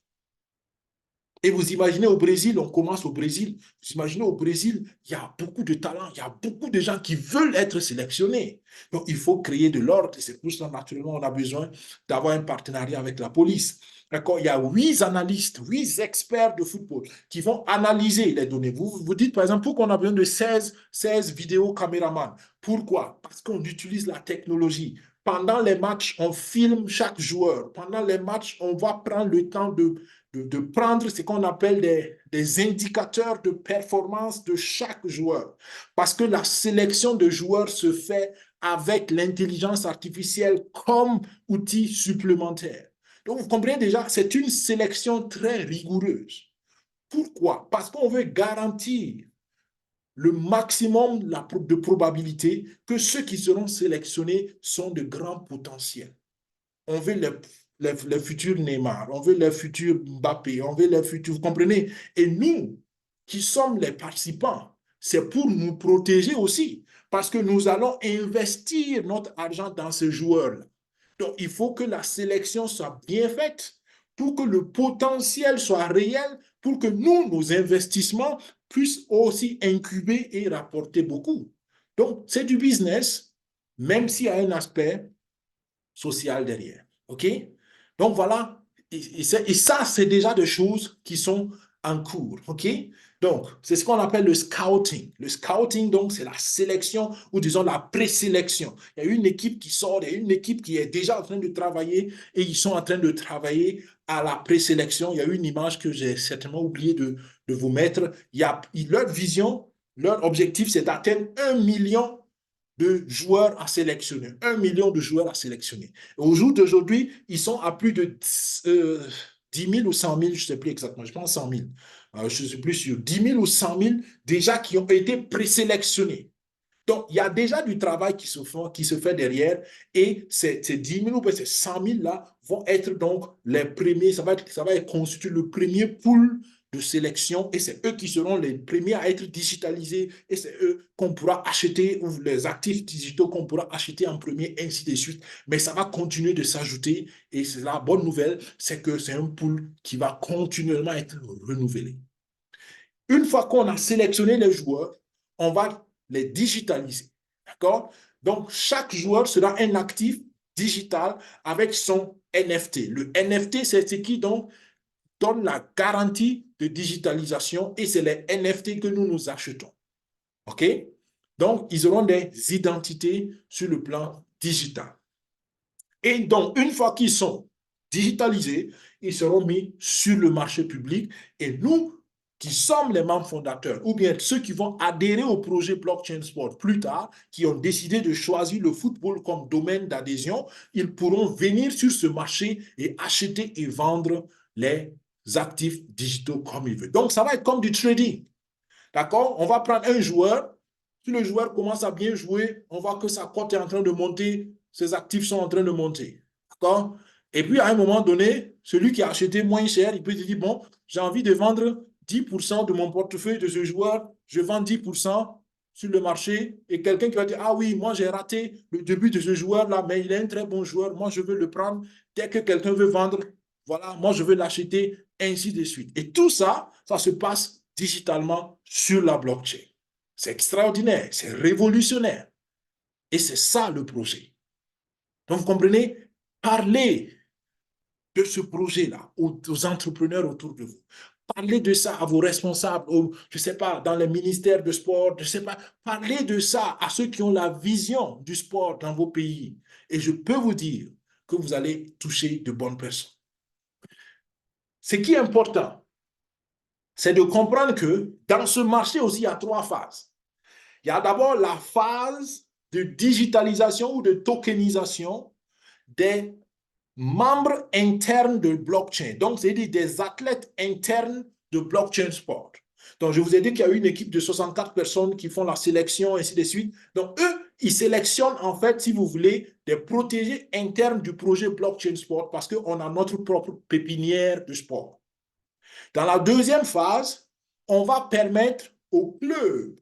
Et vous imaginez au Brésil, on commence au Brésil, vous imaginez au Brésil, il y a beaucoup de talents, il y a beaucoup de gens qui veulent être sélectionnés. Donc, il faut créer de l'ordre. Et c'est pour ça, naturellement, on a besoin d'avoir un partenariat avec la police. D'accord? Il y a 8 analystes, 8 experts de football qui vont analyser les données. Vous dites, par exemple, pourquoi on a besoin de 16 vidéos caméramans? Pourquoi? Parce qu'on utilise la technologie. Pendant les matchs, on filme chaque joueur. Pendant les matchs, on va prendre le temps de prendre ce qu'on appelle des indicateurs de performance de chaque joueur. Parce que la sélection de joueurs se fait avec l'intelligence artificielle comme outil supplémentaire. Donc, vous comprenez déjà, c'est une sélection très rigoureuse. Pourquoi? Parce qu'on veut garantir le maximum de probabilité que ceux qui seront sélectionnés sont de grands potentiels. On veut les futurs Neymar, on veut les futurs Mbappé, on veut les futurs, vous comprenez? Et nous, qui sommes les participants, c'est pour nous protéger aussi, parce que nous allons investir notre argent dans ce joueur-là. Donc, il faut que la sélection soit bien faite pour que le potentiel soit réel, pour que nous, nos investissements puissent aussi incuber et rapporter beaucoup. Donc, c'est du business, même s'il y a un aspect social derrière. OK? Donc, voilà. Et ça, c'est déjà des choses qui sont en cours. OK? Donc, c'est ce qu'on appelle le scouting. Le scouting, donc, c'est la sélection ou disons la présélection. Il y a une équipe qui sort, il y a une équipe qui est déjà en train de travailler et ils sont en train de travailler à la présélection. Il y a une image que j'ai certainement oublié de vous mettre. Leur vision, leur objectif, c'est d'atteindre 1 million de joueurs à sélectionner, 1 million de joueurs à sélectionner. Au jour d'aujourd'hui, ils sont à plus de 10 000 ou 100 000, je ne sais plus exactement, je pense 100 000. Je ne suis plus sûr. 10 000 ou 100 000 déjà qui ont été présélectionnés. Donc, il y a déjà du travail qui se fait derrière et ces 10 000 ou ces 100 000 là vont être donc les premiers, ça va être constitué le premier pool de sélection et c'est eux qui seront les premiers à être digitalisés et c'est eux qu'on pourra acheter ou les actifs digitaux qu'on pourra acheter en premier, ainsi de suite. Mais ça va continuer de s'ajouter et c'est la bonne nouvelle, c'est que c'est un pool qui va continuellement être renouvelé. Une fois qu'on a sélectionné les joueurs, on va les digitaliser. D'accord? Donc, chaque joueur sera un actif digital avec son NFT. Le NFT, c'est ce qui donc donne la garantie de digitalisation et c'est les NFT que nous achetons. OK? Donc, ils auront des identités sur le plan digital. Et donc, une fois qu'ils sont digitalisés, ils seront mis sur le marché public et nous, qui sommes les membres fondateurs, ou bien ceux qui vont adhérer au projet Blockchain Sport plus tard, qui ont décidé de choisir le football comme domaine d'adhésion, ils pourront venir sur ce marché et acheter et vendre les actifs digitaux comme il veut. Donc, ça va être comme du trading. D'accord? On va prendre un joueur. Si le joueur commence à bien jouer, on voit que sa cote est en train de monter, ses actifs sont en train de monter. D'accord? Et puis, à un moment donné, celui qui a acheté moins cher, il peut se dire, bon, j'ai envie de vendre 10% de mon portefeuille de ce joueur, je vends 10% sur le marché, et quelqu'un qui va dire, ah oui, moi j'ai raté le début de ce joueur-là, mais il est un très bon joueur, moi je veux le prendre. Dès que quelqu'un veut vendre, voilà, moi je veux l'acheter, ainsi de suite. Et tout ça, ça se passe digitalement sur la blockchain. C'est extraordinaire, c'est révolutionnaire. Et c'est ça le projet. Donc, vous comprenez, parlez de ce projet-là aux entrepreneurs autour de vous. Parlez de ça à vos responsables, je ne sais pas, dans les ministères de sport, je ne sais pas. Parlez de ça à ceux qui ont la vision du sport dans vos pays. Et je peux vous dire que vous allez toucher de bonnes personnes. Ce qui est important, c'est de comprendre que dans ce marché aussi, il y a trois phases. Il y a d'abord la phase de digitalisation ou de tokenisation des membres internes de blockchain. Donc, c'est-à-dire des athlètes internes de blockchain sport. Donc, je vous ai dit qu'il y a une équipe de 64 personnes qui font la sélection, ainsi de suite. Donc, eux, ils sélectionnent, en fait, si vous voulez, des protégés internes du projet blockchain sport parce qu'on a notre propre pépinière de sport. Dans la deuxième phase, on va permettre aux clubs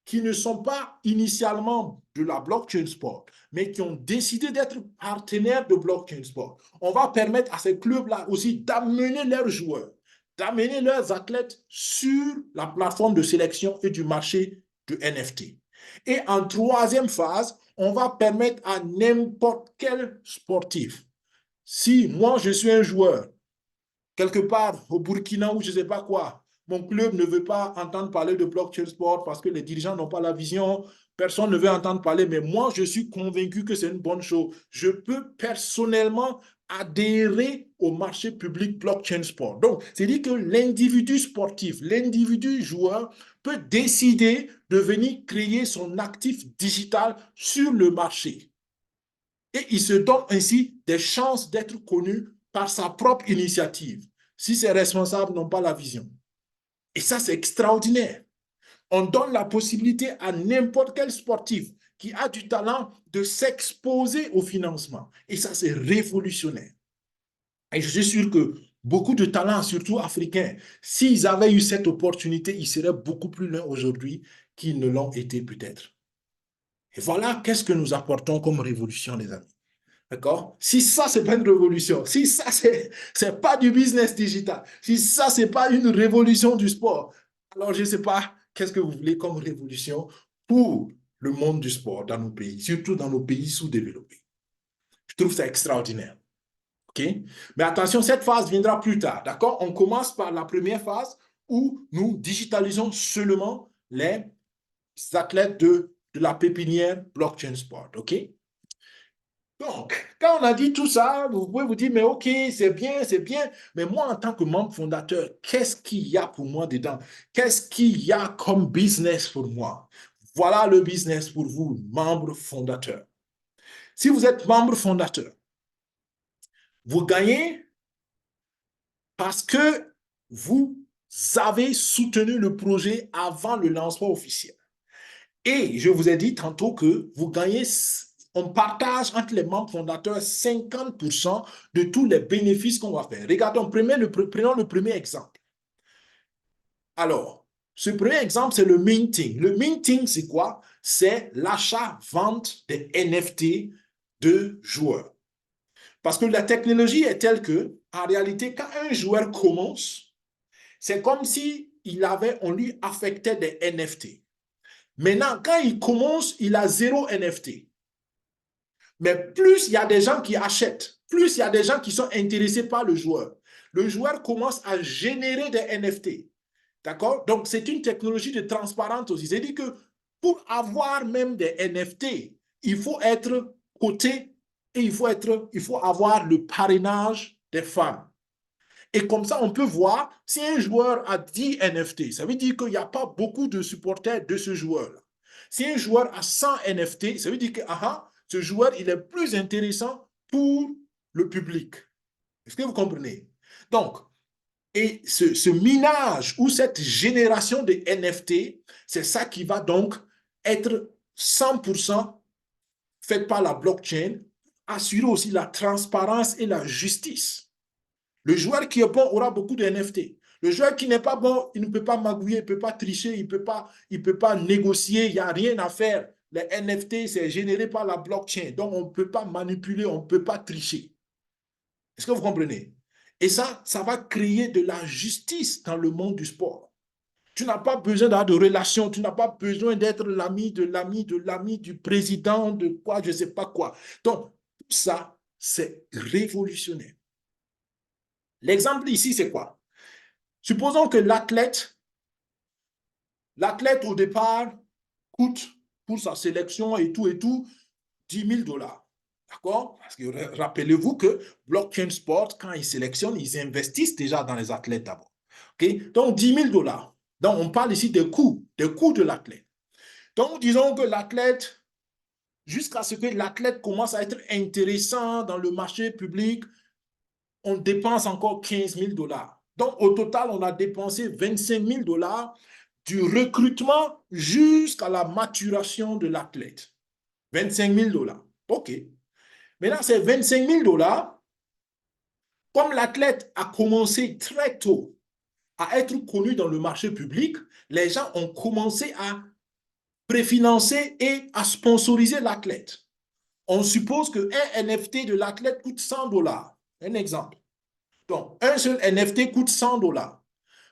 qui ne sont pas initialement de la blockchain sport, mais qui ont décidé d'être partenaires de blockchain sport. On va permettre à ces clubs-là aussi d'amener leurs joueurs, d'amener leurs athlètes sur la plateforme de sélection et du marché de NFT. Et en troisième phase, on va permettre à n'importe quel sportif. Si moi, je suis un joueur, quelque part au Burkina ou je ne sais pas quoi, mon club ne veut pas entendre parler de blockchain sport parce que les dirigeants n'ont pas la vision, personne ne veut entendre parler, mais moi, je suis convaincu que c'est une bonne chose. Je peux personnellement adhérer au marché public blockchain sport. Donc, c'est-à-dire que l'individu sportif, l'individu joueur peut décider de venir créer son actif digital sur le marché. Et il se donne ainsi des chances d'être connu par sa propre initiative, si ses responsables n'ont pas la vision. Et ça, c'est extraordinaire. On donne la possibilité à n'importe quel sportif qui a du talent de s'exposer au financement. Et ça, c'est révolutionnaire. Et je suis sûr que beaucoup de talents, surtout africains, s'ils avaient eu cette opportunité, ils seraient beaucoup plus loin aujourd'hui qu'ils ne l'ont été peut-être. Et voilà qu'est-ce que nous apportons comme révolution, les amis. D'accord? Si ça, c'est pas une révolution, si ça, c'est pas du business digital, si ça, c'est pas une révolution du sport, alors je ne sais pas qu'est-ce que vous voulez comme révolution pour le monde du sport dans nos pays, surtout dans nos pays sous-développés. Je trouve ça extraordinaire. OK? Mais attention, cette phase viendra plus tard. D'accord? On commence par la première phase où nous digitalisons seulement les athlètes de la pépinière blockchain sport. OK? Donc, quand on a dit tout ça, vous pouvez vous dire, mais ok, c'est bien, mais moi, en tant que membre fondateur, qu'est-ce qu'il y a pour moi dedans? Qu'est-ce qu'il y a comme business pour moi? Voilà le business pour vous, membre fondateur. Si vous êtes membre fondateur, vous gagnez parce que vous avez soutenu le projet avant le lancement officiel. Et je vous ai dit tantôt que vous gagnez, on partage entre les membres fondateurs 50% de tous les bénéfices qu'on va faire. Regardons, prenons le premier exemple. Alors, ce premier exemple, c'est le minting. Le minting, c'est quoi? C'est l'achat-vente des NFT de joueurs. Parce que la technologie est telle que, en réalité, quand un joueur commence, c'est comme si on lui affectait des NFT. Maintenant, quand il commence, il a 0 NFT. Mais plus il y a des gens qui achètent, plus il y a des gens qui sont intéressés par le joueur commence à générer des NFT. D'accord? Donc, c'est une technologie de transparence aussi. C'est-à-dire que pour avoir même des NFT, il faut être coté et il faut avoir le parrainage des fans. Et comme ça, on peut voir si un joueur a 10 NFT, ça veut dire qu'il n'y a pas beaucoup de supporters de ce joueur-là. Si un joueur a 100 NFT, ça veut dire que ce joueur, il est plus intéressant pour le public. Est-ce que vous comprenez? Donc, Et ce minage ou cette génération de NFT, c'est ça qui va donc être 100% fait par la blockchain, assurer aussi la transparence et la justice. Le joueur qui est bon aura beaucoup de NFT. Le joueur qui n'est pas bon, il ne peut pas magouiller, il ne peut pas tricher, il peut pas négocier, il n'y a rien à faire. Les NFT, c'est généré par la blockchain. Donc, on ne peut pas manipuler, on ne peut pas tricher. Est-ce que vous comprenez? Et ça va créer de la justice dans le monde du sport. Tu n'as pas besoin d'avoir de relations, tu n'as pas besoin d'être l'ami de l'ami de l'ami du président de quoi, je ne sais pas quoi. Donc, tout ça, c'est révolutionnaire. L'exemple ici, c'est quoi? Supposons que l'athlète au départ coûte pour sa sélection et tout, 10 000 dollars. D'accord? Parce que rappelez-vous que Blockchain Sport, quand ils sélectionnent, ils investissent déjà dans les athlètes d'abord. Okay? Donc, 10 000 dollars. Donc, on parle ici des coûts de l'athlète. Donc, disons que l'athlète, jusqu'à ce que l'athlète commence à être intéressant dans le marché public, on dépense encore 15 000 dollars. Donc, au total, on a dépensé 25 000 dollars du recrutement jusqu'à la maturation de l'athlète. 25 000 dollars. OK. Maintenant, ces 25 000 dollars, comme l'athlète a commencé très tôt à être connu dans le marché public, les gens ont commencé à préfinancer et à sponsoriser l'athlète. On suppose qu'un NFT de l'athlète coûte 100 dollars. Un exemple. Donc, un seul NFT coûte 100 dollars.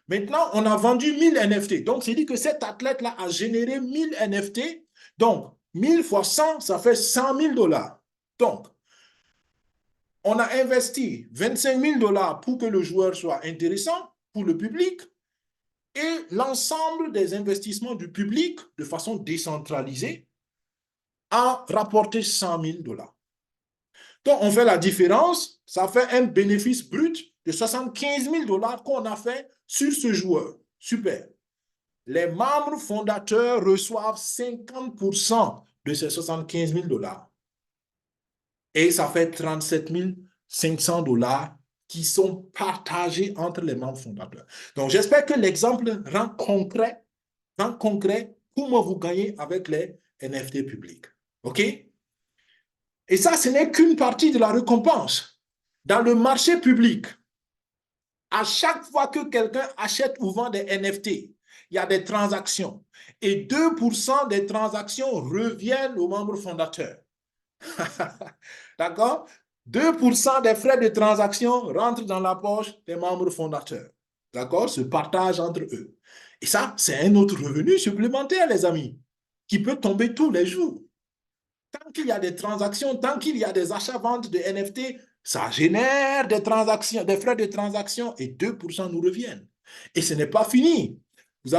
Maintenant, on a vendu 1000 NFT. Donc, c'est dit que cet athlète-là a généré 1000 NFT. Donc, 1000 fois 100, ça fait 100 000 dollars. Donc, on a investi 25 000 dollars pour que le joueur soit intéressant pour le public et l'ensemble des investissements du public de façon décentralisée a rapporté 100 000 dollars. Donc, on fait la différence, ça fait un bénéfice brut de 75 000 dollars qu'on a fait sur ce joueur. Super. Les membres fondateurs reçoivent 50% de ces 75 000 dollars. Et ça fait 37 500 dollars qui sont partagés entre les membres fondateurs. Donc, j'espère que l'exemple rend concret comment vous gagnez avec les NFT publics. OK? Et ça, ce n'est qu'une partie de la récompense. Dans le marché public, à chaque fois que quelqu'un achète ou vend des NFT, il y a des transactions. Et 2% des transactions reviennent aux membres fondateurs. D'accord? 2% des frais de transaction rentrent dans la poche des membres fondateurs. D'accord? Se partagent entre eux. Et ça, c'est un autre revenu supplémentaire, les amis, qui peut tomber tous les jours. Tant qu'il y a des transactions, tant qu'il y a des achats-ventes de NFT, ça génère des transactions, des frais de transaction et 2% nous reviennent. Et ce n'est pas fini. Vous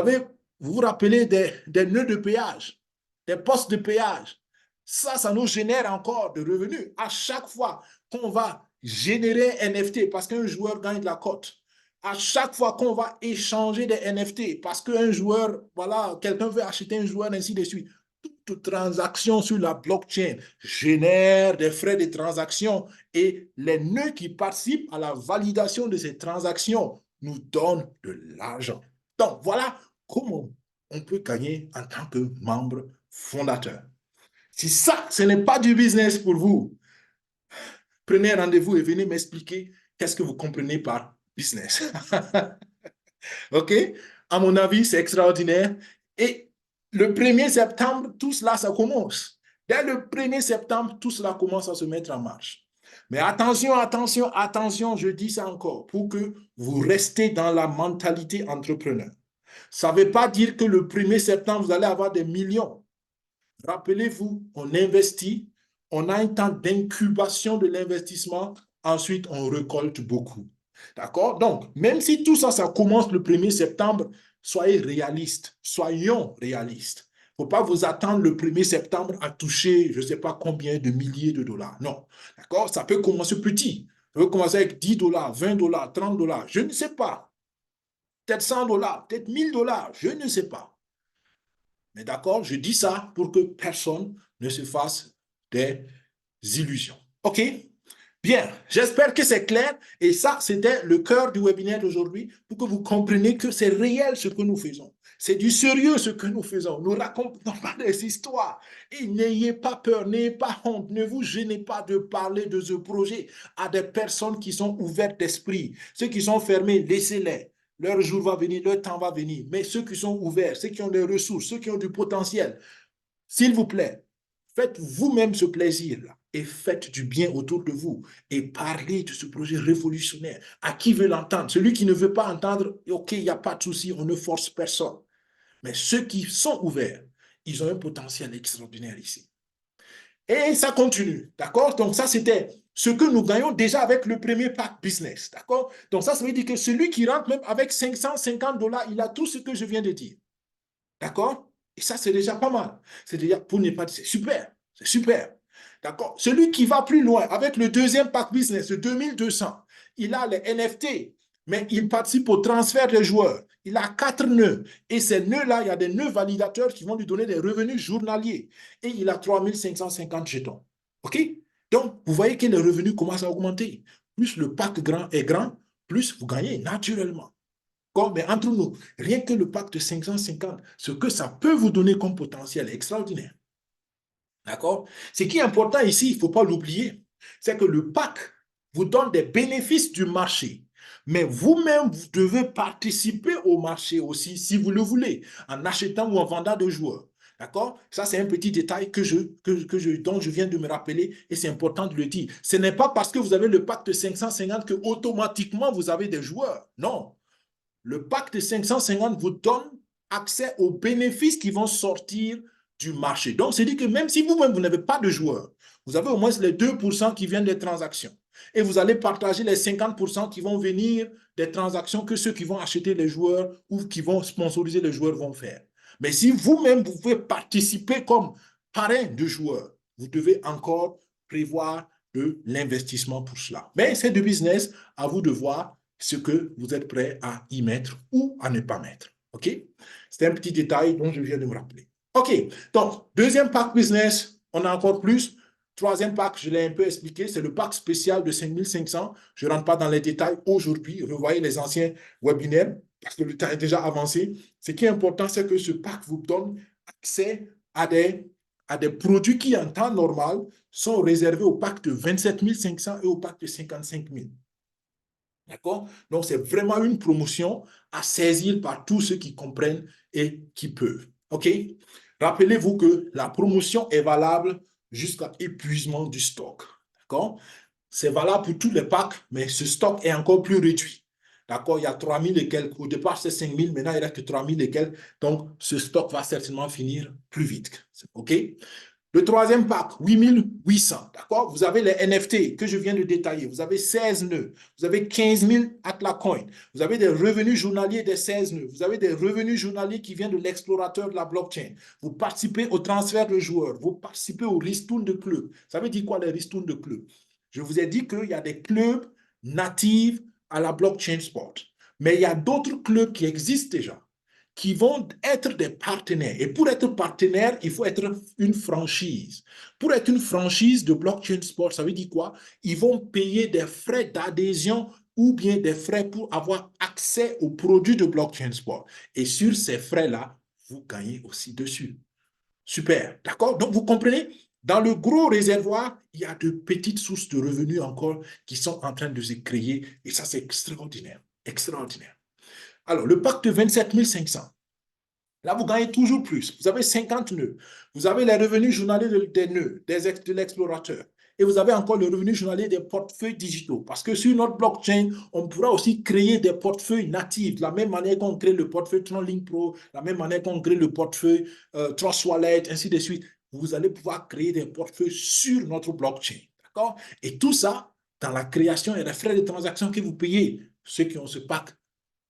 vous rappelez des nœuds de péage, des postes de péage. Ça nous génère encore de revenus. À chaque fois qu'on va générer un NFT parce qu'un joueur gagne de la cote, à chaque fois qu'on va échanger des NFT parce qu'un joueur, voilà, quelqu'un veut acheter un joueur, ainsi de suite, toute transaction sur la blockchain génère des frais de transaction et les nœuds qui participent à la validation de ces transactions nous donnent de l'argent. Donc, voilà comment on peut gagner en tant que membre fondateur. Si ça, ce n'est pas du business pour vous, prenez rendez-vous et venez m'expliquer qu'est-ce que vous comprenez par business. OK? À mon avis, c'est extraordinaire. Et le 1er septembre, tout cela, ça commence. Dès le 1er septembre, tout cela commence à se mettre en marche. Mais attention, attention, attention, je dis ça encore, pour que vous restez dans la mentalité entrepreneur. Ça ne veut pas dire que le 1er septembre, vous allez avoir des millions. Rappelez-vous, on investit, on a un temps d'incubation de l'investissement, ensuite on récolte beaucoup. D'accord? Donc, même si tout ça, ça commence le 1er septembre, soyez réalistes, soyons réalistes. Il ne faut pas vous attendre le 1er septembre à toucher, je ne sais pas combien de milliers de dollars. Non. D'accord? Ça peut commencer petit. Ça peut commencer avec 10 dollars, 20 dollars, 30 dollars. Je ne sais pas. Peut-être 100 dollars, peut-être 1000 dollars. Je ne sais pas. Mais d'accord, je dis ça pour que personne ne se fasse des illusions. OK? Bien, j'espère que c'est clair. Et ça, c'était le cœur du webinaire d'aujourd'hui pour que vous compreniez que c'est réel ce que nous faisons. C'est du sérieux ce que nous faisons. Nous racontons pas des histoires. Et n'ayez pas peur, n'ayez pas honte. Ne vous gênez pas de parler de ce projet à des personnes qui sont ouvertes d'esprit. Ceux qui sont fermés, laissez-les. Leur jour va venir, leur temps va venir. Mais ceux qui sont ouverts, ceux qui ont des ressources, ceux qui ont du potentiel, s'il vous plaît, faites vous-même ce plaisir-là et faites du bien autour de vous et parlez de ce projet révolutionnaire. À qui veut l'entendre? Celui qui ne veut pas entendre, ok, il n'y a pas de souci, on ne force personne. Mais ceux qui sont ouverts, ils ont un potentiel extraordinaire ici. Et ça continue, d'accord? Donc ça, c'était ce que nous gagnons déjà avec le premier pack business, d'accord? Donc ça veut dire que celui qui rentre même avec 550 $, il a tout ce que je viens de dire, d'accord? Et ça, c'est déjà pas mal. C'est déjà, pour ne pas dire, c'est super, c'est super. D'accord? Celui qui va plus loin avec le deuxième pack business de 2200, il a les NFT, mais il participe au transfert des joueurs. Il a 4 nœuds. Et ces nœuds-là, il y a des nœuds validateurs qui vont lui donner des revenus journaliers. Et il a 3550 jetons. OK? Donc, vous voyez que les revenus commencent à augmenter. Plus le pack est grand, plus vous gagnez naturellement. Mais entre nous, rien que le pack de 550, ce que ça peut vous donner comme potentiel est extraordinaire. D'accord? Ce qui est important ici, il ne faut pas l'oublier, c'est que le pack vous donne des bénéfices du marché. Mais vous-même, vous devez participer au marché aussi, si vous le voulez, en achetant ou en vendant de joueurs. D'accord? Ça, c'est un petit détail dont je viens de me rappeler et c'est important de le dire. Ce n'est pas parce que vous avez le pack de 550 que automatiquement vous avez des joueurs. Non. Le pack de 550 vous donne accès aux bénéfices qui vont sortir du marché. Donc, c'est dit que même si vous-même, vous n'avez pas de joueurs, vous avez au moins les 2% qui viennent des transactions. Et vous allez partager les 50% qui vont venir des transactions que ceux qui vont acheter les joueurs ou qui vont sponsoriser les joueurs vont faire. Mais si vous-même, vous pouvez participer comme parrain de joueurs, vous devez encore prévoir de l'investissement pour cela. Mais c'est du business, à vous de voir ce que vous êtes prêt à y mettre ou à ne pas mettre. OK? C'est un petit détail dont je viens de me rappeler. OK. Donc, deuxième pack business, on a encore plus. Troisième pack, je l'ai un peu expliqué, c'est le pack spécial de 5500. Je ne rentre pas dans les détails aujourd'hui. Revoyez les anciens webinaires parce que le temps est déjà avancé. Ce qui est important, c'est que ce pack vous donne accès à des produits qui, en temps normal, sont réservés au pack de 27 500 et au pack de 55 000. D'accord? Donc, c'est vraiment une promotion à saisir par tous ceux qui comprennent et qui peuvent. OK? Rappelez-vous que la promotion est valable jusqu'à épuisement du stock. D'accord? C'est valable pour tous les packs, mais ce stock est encore plus réduit. D'accord? Il y a 3000 et quelques. Au départ, c'est 5000. Maintenant, il reste 3000 et quelques. Donc, ce stock va certainement finir plus vite. OK? Le troisième pack, 8800, d'accord? Vous avez les NFT que je viens de détailler. Vous avez 16 nœuds. Vous avez 15 000 Atlacoin. Vous avez des revenus journaliers des 16 nœuds. Vous avez des revenus journaliers qui viennent de l'explorateur de la blockchain. Vous participez au transfert de joueurs. Vous participez au ristourne de clubs. Ça veut dire quoi, les ristournes de clubs? Je vous ai dit qu'il y a des clubs natifs à la blockchain sport. Mais il y a d'autres clubs qui existent déjà, qui vont être des partenaires. Et pour être partenaire, il faut être une franchise. Pour être une franchise de blockchain sport, ça veut dire quoi? Ils vont payer des frais d'adhésion ou bien des frais pour avoir accès aux produits de blockchain sport. Et sur ces frais-là, vous gagnez aussi dessus. Super, d'accord? Donc, vous comprenez? Dans le gros réservoir, il y a de petites sources de revenus encore qui sont en train de se créer. Et ça, c'est extraordinaire. Extraordinaire. Alors, le pacte de 27 500. Là, vous gagnez toujours plus. Vous avez 50 nœuds. Vous avez les revenus journaliers des nœuds, de l'explorateur. Et vous avez encore le revenu journalier des portefeuilles digitaux. Parce que sur notre blockchain, on pourra aussi créer des portefeuilles natifs. De la même manière qu'on crée le portefeuille TronLink Pro, de la même manière qu'on crée le portefeuille Trust Wallet, ainsi de suite. Vous allez pouvoir créer des portefeuilles sur notre blockchain. D'accord? Et tout ça, dans la création et les frais de transaction que vous payez, ceux qui ont ce pack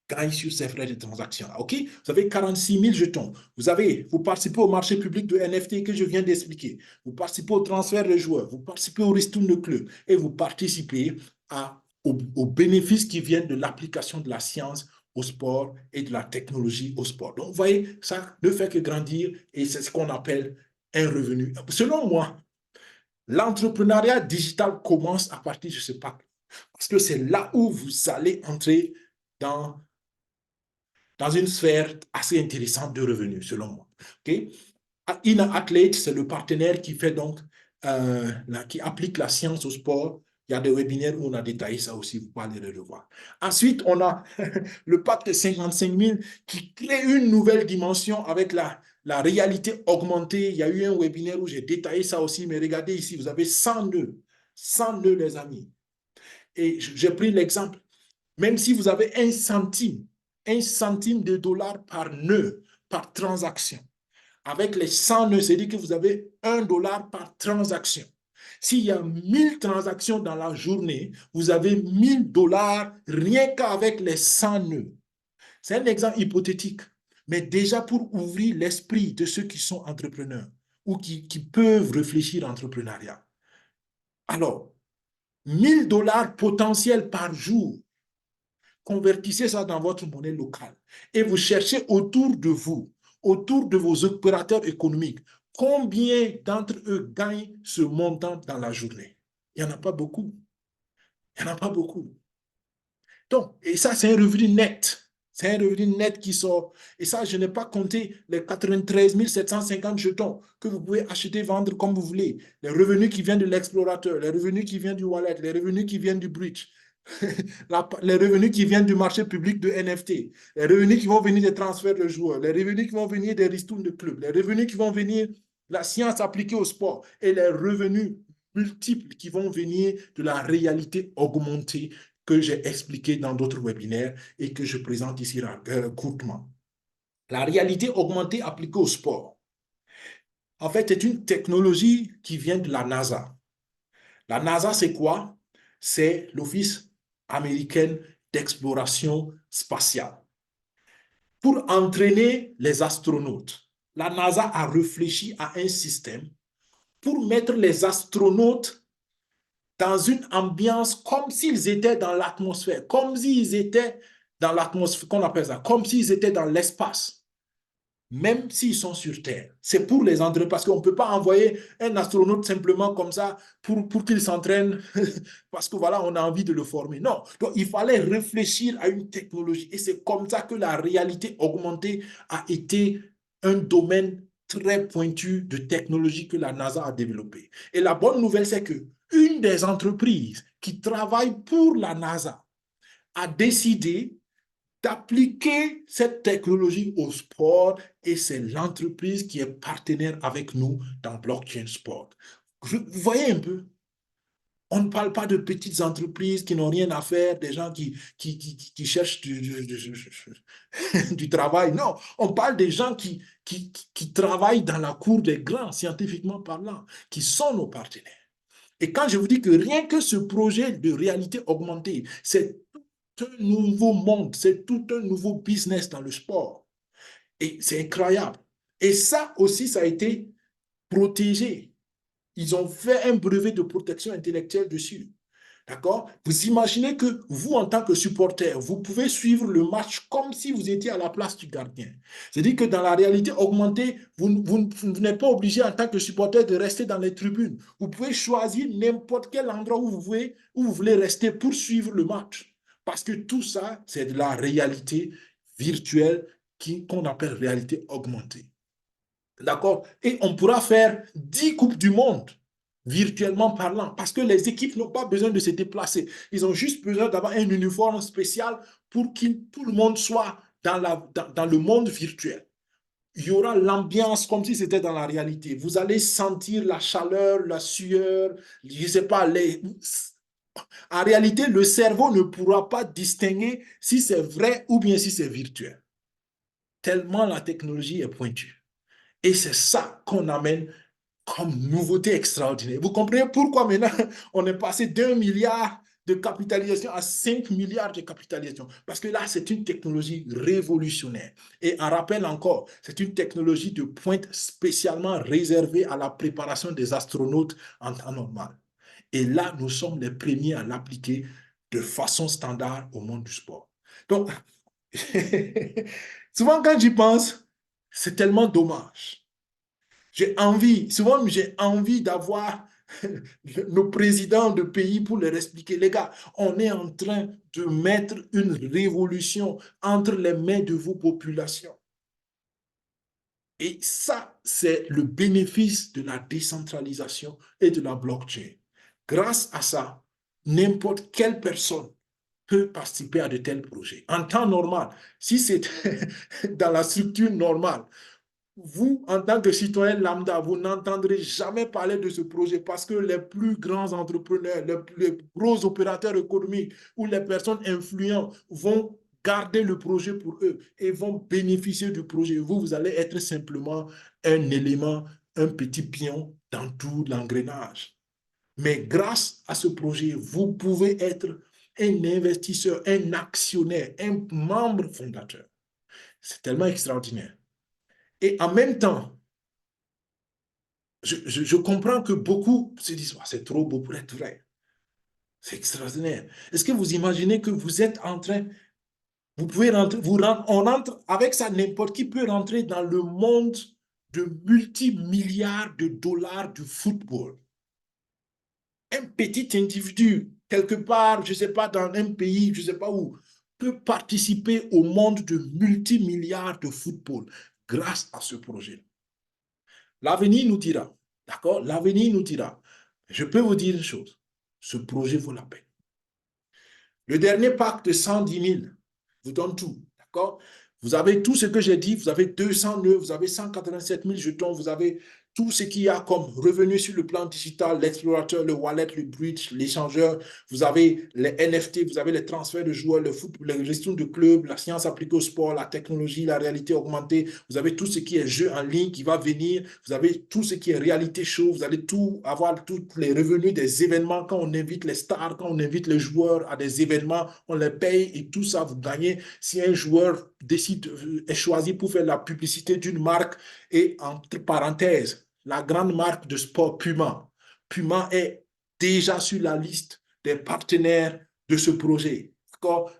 gagne sur ces frais de transaction. OK? Vous avez 46 000 jetons. Vous participez au marché public de NFT que je viens d'expliquer. Vous participez au transfert de joueurs. Vous participez au ristourne de club. Et vous participez aux bénéfices qui viennent de l'application de la science au sport et de la technologie au sport. Donc, vous voyez, ça ne fait que grandir et c'est ce qu'on appelle un revenu. Selon moi, L'entrepreneuriat digital commence à partir de ce pas. Parce que c'est là où vous allez entrer dans, dans une sphère assez intéressante de revenus, selon moi. Okay? InAthlete, c'est le partenaire qui fait donc, qui applique la science au sport. Il y a des webinaires où on a détaillé ça aussi, vous pouvez aller le revoir. Ensuite, on a le pacte 55 000 qui crée une nouvelle dimension avec la réalité augmentée. Il y a eu un webinaire où j'ai détaillé ça aussi, mais regardez ici, vous avez 100 nœuds. 100 nœuds, les amis. Et j'ai pris l'exemple, même si vous avez un centime de dollar par nœud, par transaction, avec les 100 nœuds, c'est-à-dire que vous avez $1 par transaction. S'il y a 1000 transactions dans la journée, vous avez $1000 rien qu'avec les 100 nœuds. C'est un exemple hypothétique, mais déjà pour ouvrir l'esprit de ceux qui sont entrepreneurs ou qui peuvent réfléchir à l'entrepreneuriat. Alors, $1000 potentiels par jour, convertissez ça dans votre monnaie locale et vous cherchez autour de vous, autour de vos opérateurs économiques, combien d'entre eux gagnent ce montant dans la journée? Il n'y en a pas beaucoup. Il n'y en a pas beaucoup. Donc, et ça, c'est un revenu net. C'est un revenu net qui sort. Et ça, je n'ai pas compté les 93 750 jetons que vous pouvez acheter, vendre comme vous voulez. Les revenus qui viennent de l'explorateur, les revenus qui viennent du wallet, les revenus qui viennent du bridge, les revenus qui viennent du marché public de NFT, les revenus qui vont venir des transferts de joueurs, les revenus qui vont venir des ristournes de clubs, les revenus qui vont venir de la science appliquée au sport et les revenus multiples qui vont venir de la réalité augmentée que j'ai expliqué dans d'autres webinaires et que je présente ici courtement. La réalité augmentée appliquée au sport, en fait, est une technologie qui vient de la NASA. La NASA, c'est quoi? C'est l'Office américain d'exploration spatiale. Pour entraîner les astronautes, la NASA a réfléchi à un système pour mettre les astronautes dans une ambiance comme s'ils étaient dans l'atmosphère, comme s'ils étaient dans l'atmosphère, qu'on appelle ça, comme s'ils étaient dans l'espace, même s'ils sont sur Terre. C'est pour les entraîner, parce qu'on ne peut pas envoyer un astronaute simplement comme ça pour qu'il s'entraîne, parce que voilà, on a envie de le former. Non, donc il fallait réfléchir à une technologie, et c'est comme ça que la réalité augmentée a été un domaine très pointu de technologie que la NASA a développé. Et la bonne nouvelle, c'est que une des entreprises qui travaille pour la NASA a décidé d'appliquer cette technologie au sport et c'est l'entreprise qui est partenaire avec nous dans Blockchain Sport. Vous voyez un peu, on ne parle pas de petites entreprises qui n'ont rien à faire, des gens qui cherchent du travail. Non, on parle des gens qui travaillent dans la cour des grands, scientifiquement parlant, qui sont nos partenaires. Et quand je vous dis que rien que ce projet de réalité augmentée, c'est tout un nouveau monde, c'est tout un nouveau business dans le sport. Et c'est incroyable. Et ça aussi, ça a été protégé. Ils ont fait un brevet de protection intellectuelle dessus. D'accord? Vous imaginez que vous, en tant que supporter, vous pouvez suivre le match comme si vous étiez à la place du gardien. C'est-à-dire que dans la réalité augmentée, vous n'êtes pas obligé en tant que supporter de rester dans les tribunes. Vous pouvez choisir n'importe quel endroit où vous voulez rester pour suivre le match. Parce que tout ça, c'est de la réalité virtuelle qu'on appelle réalité augmentée. D'accord? Et on pourra faire 10 Coupes du Monde virtuellement parlant, parce que les équipes n'ont pas besoin de se déplacer. Ils ont juste besoin d'avoir un uniforme spécial pour que tout le monde soit dans le monde virtuel. Il y aura l'ambiance comme si c'était dans la réalité. Vous allez sentir la chaleur, la sueur, je ne sais pas, en réalité, le cerveau ne pourra pas distinguer si c'est vrai ou bien si c'est virtuel. Tellement la technologie est pointue. Et c'est ça qu'on amène comme nouveauté extraordinaire. Vous comprenez pourquoi maintenant on est passé d'1 milliard de capitalisation à 5 milliards de capitalisation? Parce que là, c'est une technologie révolutionnaire. Et en rappel encore, c'est une technologie de pointe spécialement réservée à la préparation des astronautes en temps normal. Et là, nous sommes les premiers à l'appliquer de façon standard au monde du sport. Donc, souvent quand j'y pense, c'est tellement dommage. Souvent j'ai envie d'avoir nos présidents de pays pour leur expliquer, les gars, on est en train de mettre une révolution entre les mains de vos populations. Et ça, c'est le bénéfice de la décentralisation et de la blockchain. Grâce à ça, n'importe quelle personne peut participer à de tels projets. En temps normal, si c'est dans la structure normale, vous, en tant que citoyen lambda, vous n'entendrez jamais parler de ce projet parce que les plus grands entrepreneurs, les plus gros opérateurs économiques ou les personnes influentes vont garder le projet pour eux et vont bénéficier du projet. Vous, vous allez être simplement un élément, un petit pion dans tout l'engrenage. Mais grâce à ce projet, vous pouvez être un investisseur, un actionnaire, un membre fondateur. C'est tellement extraordinaire. Et en même temps, je comprends que beaucoup se disent, oh, c'est trop beau pour être vrai. C'est extraordinaire. Est-ce que vous imaginez que vous êtes en train, vous pouvez rentrer, on rentre, avec ça, n'importe qui peut rentrer dans le monde de multimilliards de dollars du football. Un petit individu, quelque part, je ne sais pas, dans un pays, je ne sais pas où, peut participer au monde de multimilliards de football grâce à ce projet. L'avenir nous dira, d'accord? L'avenir nous dira. Je peux vous dire une chose, ce projet vaut la peine. Le dernier pack de 110 000 vous donne tout, d'accord? Vous avez tout ce que j'ai dit, vous avez 200 nœuds, vous avez 187 000 jetons, vous avez tout ce qu'il y a comme revenu sur le plan digital, l'explorateur, le wallet, le bridge, l'échangeur, vous avez les NFT, vous avez les transferts de joueurs, le foot, les gestions de clubs, la science appliquée au sport, la technologie, la réalité augmentée, vous avez tout ce qui est jeu en ligne qui va venir, vous avez tout ce qui est réalité show, vous allez tout avoir, tous les revenus des événements, quand on invite les stars, quand on invite les joueurs à des événements, on les paye et tout ça, vous gagnez. Si un joueur décide, est choisi pour faire la publicité d'une marque et entre parenthèses, la grande marque de sport Puma. Puma est déjà sur la liste des partenaires de ce projet.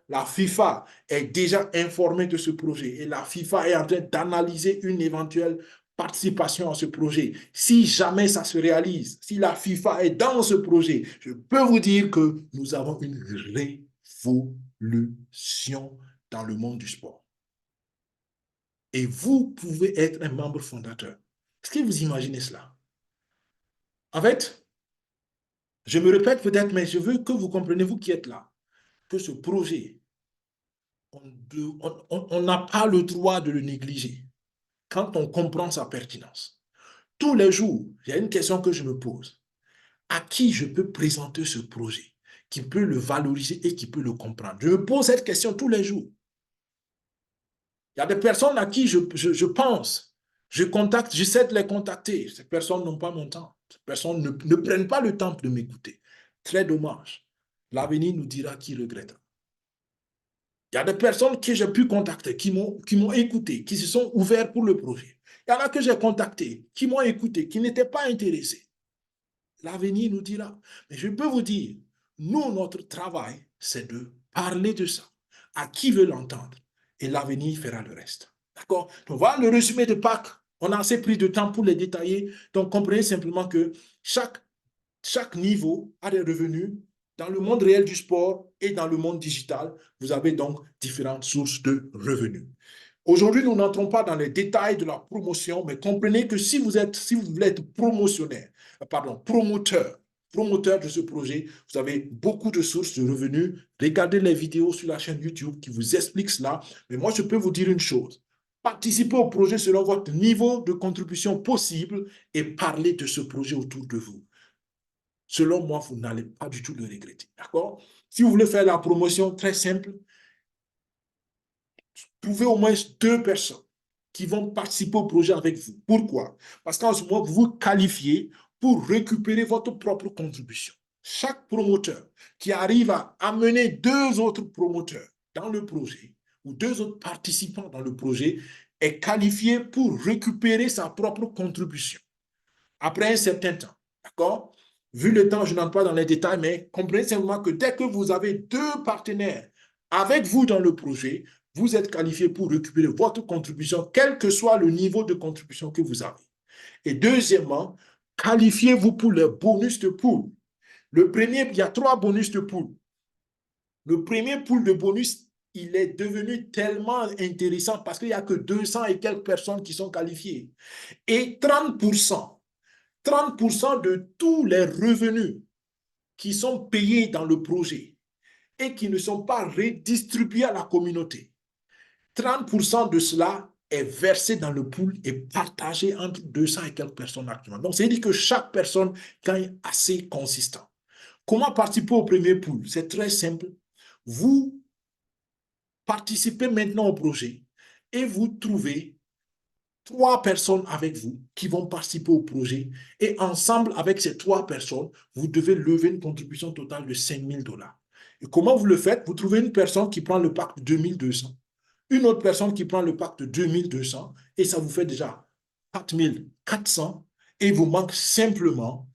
La FIFA est déjà informée de ce projet et la FIFA est en train d'analyser une éventuelle participation à ce projet. Si jamais ça se réalise, si la FIFA est dans ce projet, je peux vous dire que nous avons une révolution dans le monde du sport. Et vous pouvez être un membre fondateur. Est-ce que vous imaginez cela? En fait, je me répète peut-être, mais je veux que vous compreniez, vous qui êtes là, que ce projet, on n'a pas le droit de le négliger quand on comprend sa pertinence. Tous les jours, il y a une question que je me pose. À qui je peux présenter ce projet, qui peut le valoriser et qui peut le comprendre? Je me pose cette question tous les jours. Il y a des personnes à qui je pense, je contacte, j'essaie de les contacter. Ces personnes n'ont pas mon temps. Ces personnes ne prennent pas le temps de m'écouter. Très dommage. L'avenir nous dira qui regrette. Il y a des personnes que j'ai pu contacter, qui m'ont écouté, qui se sont ouverts pour le projet. Il y en a que j'ai contactés, qui m'ont écouté, qui n'étaient pas intéressés. L'avenir nous dira. Mais je peux vous dire, nous, notre travail, c'est de parler de ça. À qui veut l'entendre? Et l'avenir fera le reste. D'accord? Donc voilà le résumé de Pâques. On a assez pris de temps pour les détailler. Donc comprenez simplement que chaque niveau a des revenus dans le monde réel du sport et dans le monde digital. Vous avez donc différentes sources de revenus. Aujourd'hui, nous n'entrons pas dans les détails de la promotion, mais comprenez que si vous voulez être promoteur de ce projet, vous avez beaucoup de sources de revenus. Regardez les vidéos sur la chaîne YouTube qui vous expliquent cela. Mais moi, je peux vous dire une chose. Participez au projet selon votre niveau de contribution possible et parlez de ce projet autour de vous. Selon moi, vous n'allez pas du tout le regretter. D'accord? Si vous voulez faire la promotion très simple, trouvez au moins 2 personnes qui vont participer au projet avec vous. Pourquoi? Parce qu'en ce moment, vous vous qualifiez pour récupérer votre propre contribution. Chaque promoteur qui arrive à amener 2 autres promoteurs dans le projet ou 2 autres participants dans le projet est qualifié pour récupérer sa propre contribution après un certain temps. D'accord? Vu le temps, je n'entre pas dans les détails, mais comprenez simplement que dès que vous avez 2 partenaires avec vous dans le projet, vous êtes qualifié pour récupérer votre contribution, quel que soit le niveau de contribution que vous avez. Et deuxièmement, qualifiez-vous pour le bonus de poule. Le premier, il y a 3 bonus de poule. Le premier pool de bonus, il est devenu tellement intéressant parce qu'il n'y a que 200 et quelques personnes qui sont qualifiées. Et 30% de tous les revenus qui sont payés dans le projet et qui ne sont pas redistribués à la communauté, 30% de cela est versé dans le pool et partagé entre 200 et quelques personnes actuellement. Donc, c'est-à-dire que chaque personne gagne assez consistant. Comment participer au premier pool? C'est très simple. Vous participez maintenant au projet et vous trouvez 3 personnes avec vous qui vont participer au projet et ensemble avec ces 3 personnes, vous devez lever une contribution totale de 5 000 dollars. Et comment vous le faites? Vous trouvez une personne qui prend le pack de 2200, une autre personne qui prend le pack de 2200 et ça vous fait déjà 4400 et il vous manque simplement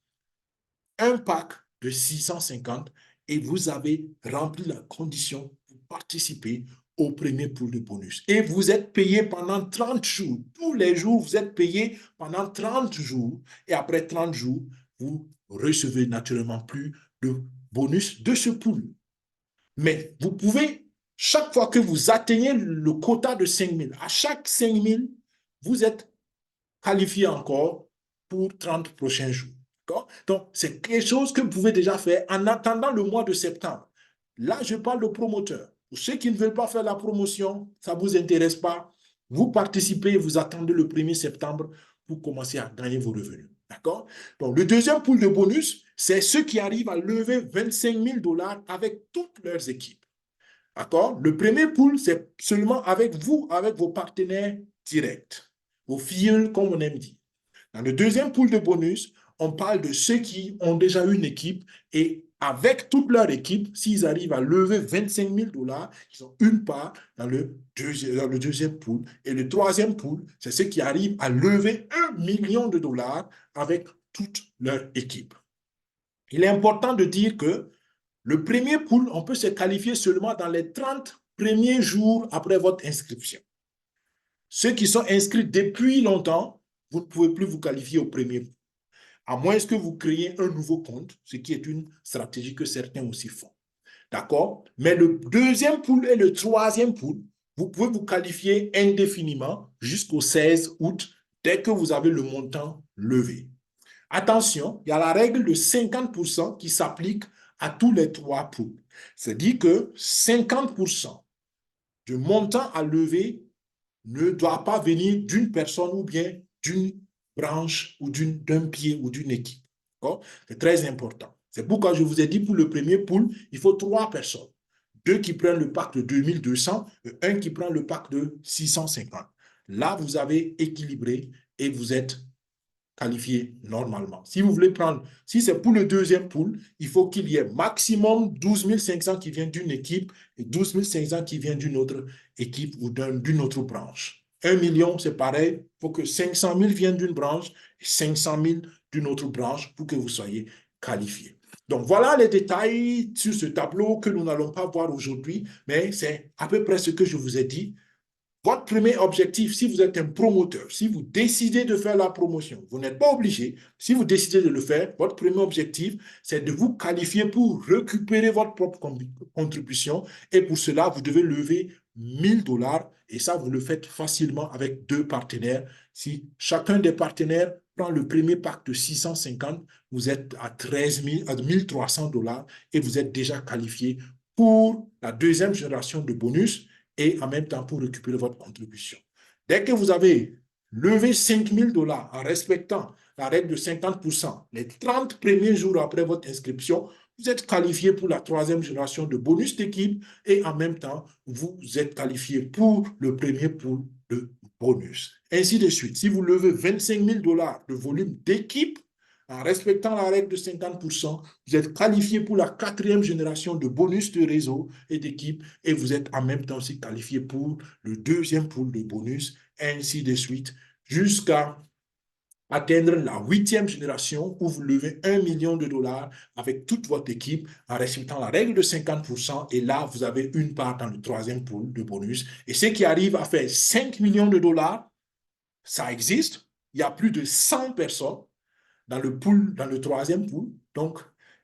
un pack de 650 et vous avez rempli la condition pour participer au premier pool de bonus. Et vous êtes payé pendant 30 jours. Tous les jours, vous êtes payé pendant 30 jours. Et après 30 jours, vous recevez naturellement plus de bonus de ce pool. Mais vous pouvez, chaque fois que vous atteignez le quota de 5 000, à chaque 5 000, vous êtes qualifié encore pour 30 prochains jours. Donc, c'est quelque chose que vous pouvez déjà faire en attendant le mois de septembre. Là, je parle de promoteurs. Pour ceux qui ne veulent pas faire la promotion, ça ne vous intéresse pas, vous participez, vous attendez le 1er septembre pour commencer à gagner vos revenus. D'accord? Donc, le deuxième pool de bonus, c'est ceux qui arrivent à lever 25 000 dollars avec toutes leurs équipes. D'accord? Le premier pool, c'est seulement avec vous, avec vos partenaires directs, vos filles, comme on aime dire. Dans le deuxième pool de bonus, on parle de ceux qui ont déjà une équipe et avec toute leur équipe, s'ils arrivent à lever 25 000 dollars, ils ont une part dans le deuxième pool. Et le troisième pool, c'est ceux qui arrivent à lever 1 million de dollars avec toute leur équipe. Il est important de dire que le premier pool, on peut se qualifier seulement dans les 30 premiers jours après votre inscription. Ceux qui sont inscrits depuis longtemps, vous ne pouvez plus vous qualifier au premier pool, à moins que vous créiez un nouveau compte, ce qui est une stratégie que certains aussi font. D'accord? Mais le deuxième pool et le troisième pool, vous pouvez vous qualifier indéfiniment jusqu'au 16 août, dès que vous avez le montant levé. Attention, il y a la règle de 50% qui s'applique à tous les 3 pools. C'est-à-dire que 50% du montant à lever ne doit pas venir d'une personne ou bien d'une branche ou d'un pied ou d'une équipe. C'est très important. C'est pourquoi je vous ai dit pour le premier pool, il faut 3 personnes. 2 qui prennent le pack de 2200 et 1 qui prend le pack de 650. Là, vous avez équilibré et vous êtes qualifié normalement. Si vous voulez prendre, si c'est pour le deuxième pool, il faut qu'il y ait maximum 12 500 qui viennent d'une équipe et 12 500 qui viennent d'une autre équipe ou d'une autre branche. 1 million, c'est pareil, il faut que 500 000 viennent d'une branche et 500 000 d'une autre branche pour que vous soyez qualifié. Donc, voilà les détails sur ce tableau que nous n'allons pas voir aujourd'hui, mais c'est à peu près ce que je vous ai dit. Votre premier objectif, si vous êtes un promoteur, si vous décidez de faire la promotion, vous n'êtes pas obligé, si vous décidez de le faire, votre premier objectif, c'est de vous qualifier pour récupérer votre propre contribution et pour cela, vous devez lever 1000 dollars et ça, vous le faites facilement avec 2 partenaires. Si chacun des partenaires prend le premier pack de 650, vous êtes à 1300 dollars et vous êtes déjà qualifié pour la deuxième génération de bonus et en même temps pour récupérer votre contribution. Dès que vous avez levé 5 000 dollars en respectant la règle de 50%, les 30 premiers jours après votre inscription, vous êtes qualifié pour la troisième génération de bonus d'équipe et en même temps, vous êtes qualifié pour le premier pool de bonus. Ainsi de suite. Si vous levez 25 000 dollars de volume d'équipe, en respectant la règle de 50%, vous êtes qualifié pour la quatrième génération de bonus de réseau et d'équipe et vous êtes en même temps aussi qualifié pour le deuxième pool de bonus, ainsi de suite, jusqu'à atteindre la 8e génération où vous levez 1 million de dollars avec toute votre équipe en respectant la règle de 50% et là, vous avez une part dans le troisième pool de bonus. Et ceux qui arrivent à faire 5 millions de dollars, ça existe. Il y a plus de 100 personnes. dans le pool, dans le troisième pool. Donc,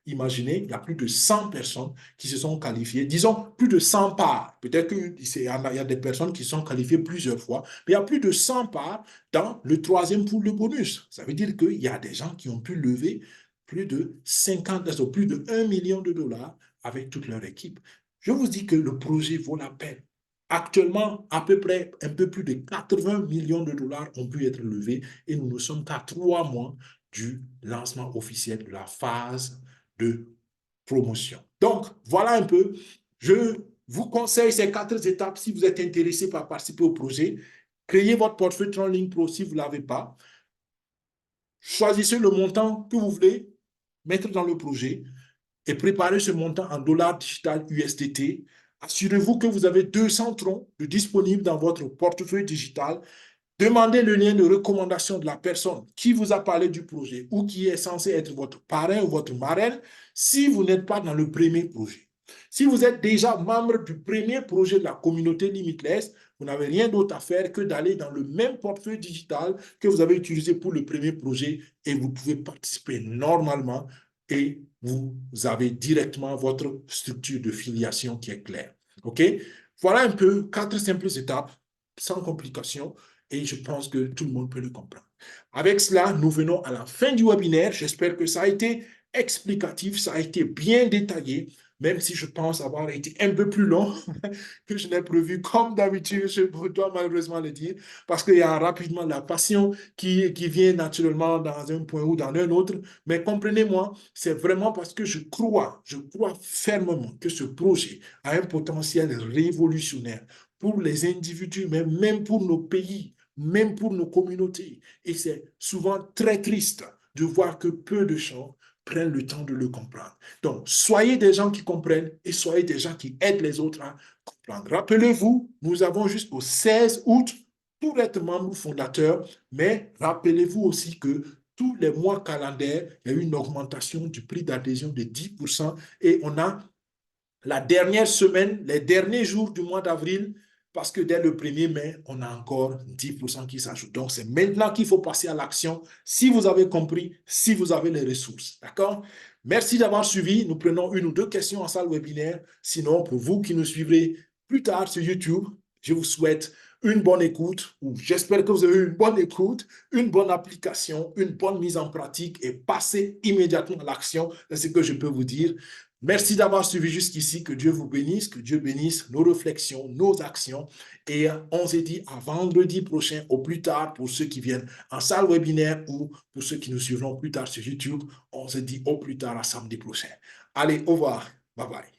imaginez, il y a plus de 100 personnes qui se sont qualifiées, disons plus de 100 parts. Peut-être qu'il y a des personnes qui sont qualifiées plusieurs fois, mais il y a plus de 100 parts dans le troisième pool de bonus. Ça veut dire qu'il y a des gens qui ont pu lever plus de 50, plus de 1 million de dollars avec toute leur équipe. Je vous dis que le projet vaut la peine. Actuellement, à peu près un peu plus de 80 millions de dollars ont pu être levés et nous ne sommes qu'à 3 mois du lancement officiel de la phase de promotion. Donc, voilà un peu. Je vous conseille ces 4 étapes si vous êtes intéressé par participer au projet. Créez votre portefeuille TronLink Pro si vous ne l'avez pas. Choisissez le montant que vous voulez mettre dans le projet et préparez ce montant en dollars digital USDT. Assurez-vous que vous avez 200 troncs de disponibles dans votre portefeuille digital. Demandez le lien de recommandation de la personne qui vous a parlé du projet ou qui est censé être votre parrain ou votre marraine si vous n'êtes pas dans le premier projet. Si vous êtes déjà membre du premier projet de la communauté Limitless, vous n'avez rien d'autre à faire que d'aller dans le même portefeuille digital que vous avez utilisé pour le premier projet et vous pouvez participer normalement et vous avez directement votre structure de filiation qui est claire. OK? Voilà un peu 4 simples étapes sans complications et je pense que tout le monde peut le comprendre. Avec cela, nous venons à la fin du webinaire. J'espère que ça a été explicatif, ça a été bien détaillé, même si je pense avoir été un peu plus long que je n'ai prévu, comme d'habitude, je dois malheureusement le dire, parce qu'il y a rapidement la passion qui vient naturellement dans un point ou dans un autre. Mais comprenez-moi, c'est vraiment parce que je crois fermement que ce projet a un potentiel révolutionnaire pour les individus, mais même pour nos pays, même pour nos communautés. Et c'est souvent très triste de voir que peu de gens prennent le temps de le comprendre. Donc, soyez des gens qui comprennent et soyez des gens qui aident les autres à comprendre. Rappelez-vous, nous avons jusqu'au 16 août pour être membre fondateur, mais rappelez-vous aussi que tous les mois calendaires, il y a eu une augmentation du prix d'adhésion de 10% et on a la dernière semaine, les derniers jours du mois d'avril, parce que dès le 1er mai, on a encore 10% qui s'ajoutent. Donc, c'est maintenant qu'il faut passer à l'action si vous avez compris, si vous avez les ressources. D'accord? Merci d'avoir suivi. Nous prenons 1 ou 2 questions en salle webinaire. Sinon, pour vous qui nous suivrez plus tard sur YouTube, je vous souhaite une bonne écoute, ou j'espère que vous avez eu une bonne écoute, une bonne application, une bonne mise en pratique et passez immédiatement à l'action. C'est ce que je peux vous dire. Merci d'avoir suivi jusqu'ici. Que Dieu vous bénisse, que Dieu bénisse nos réflexions, nos actions. Et on se dit à vendredi prochain au plus tard pour ceux qui viennent en salle webinaire ou pour ceux qui nous suivront plus tard sur YouTube. On se dit au plus tard à samedi prochain. Allez, au revoir. Bye bye.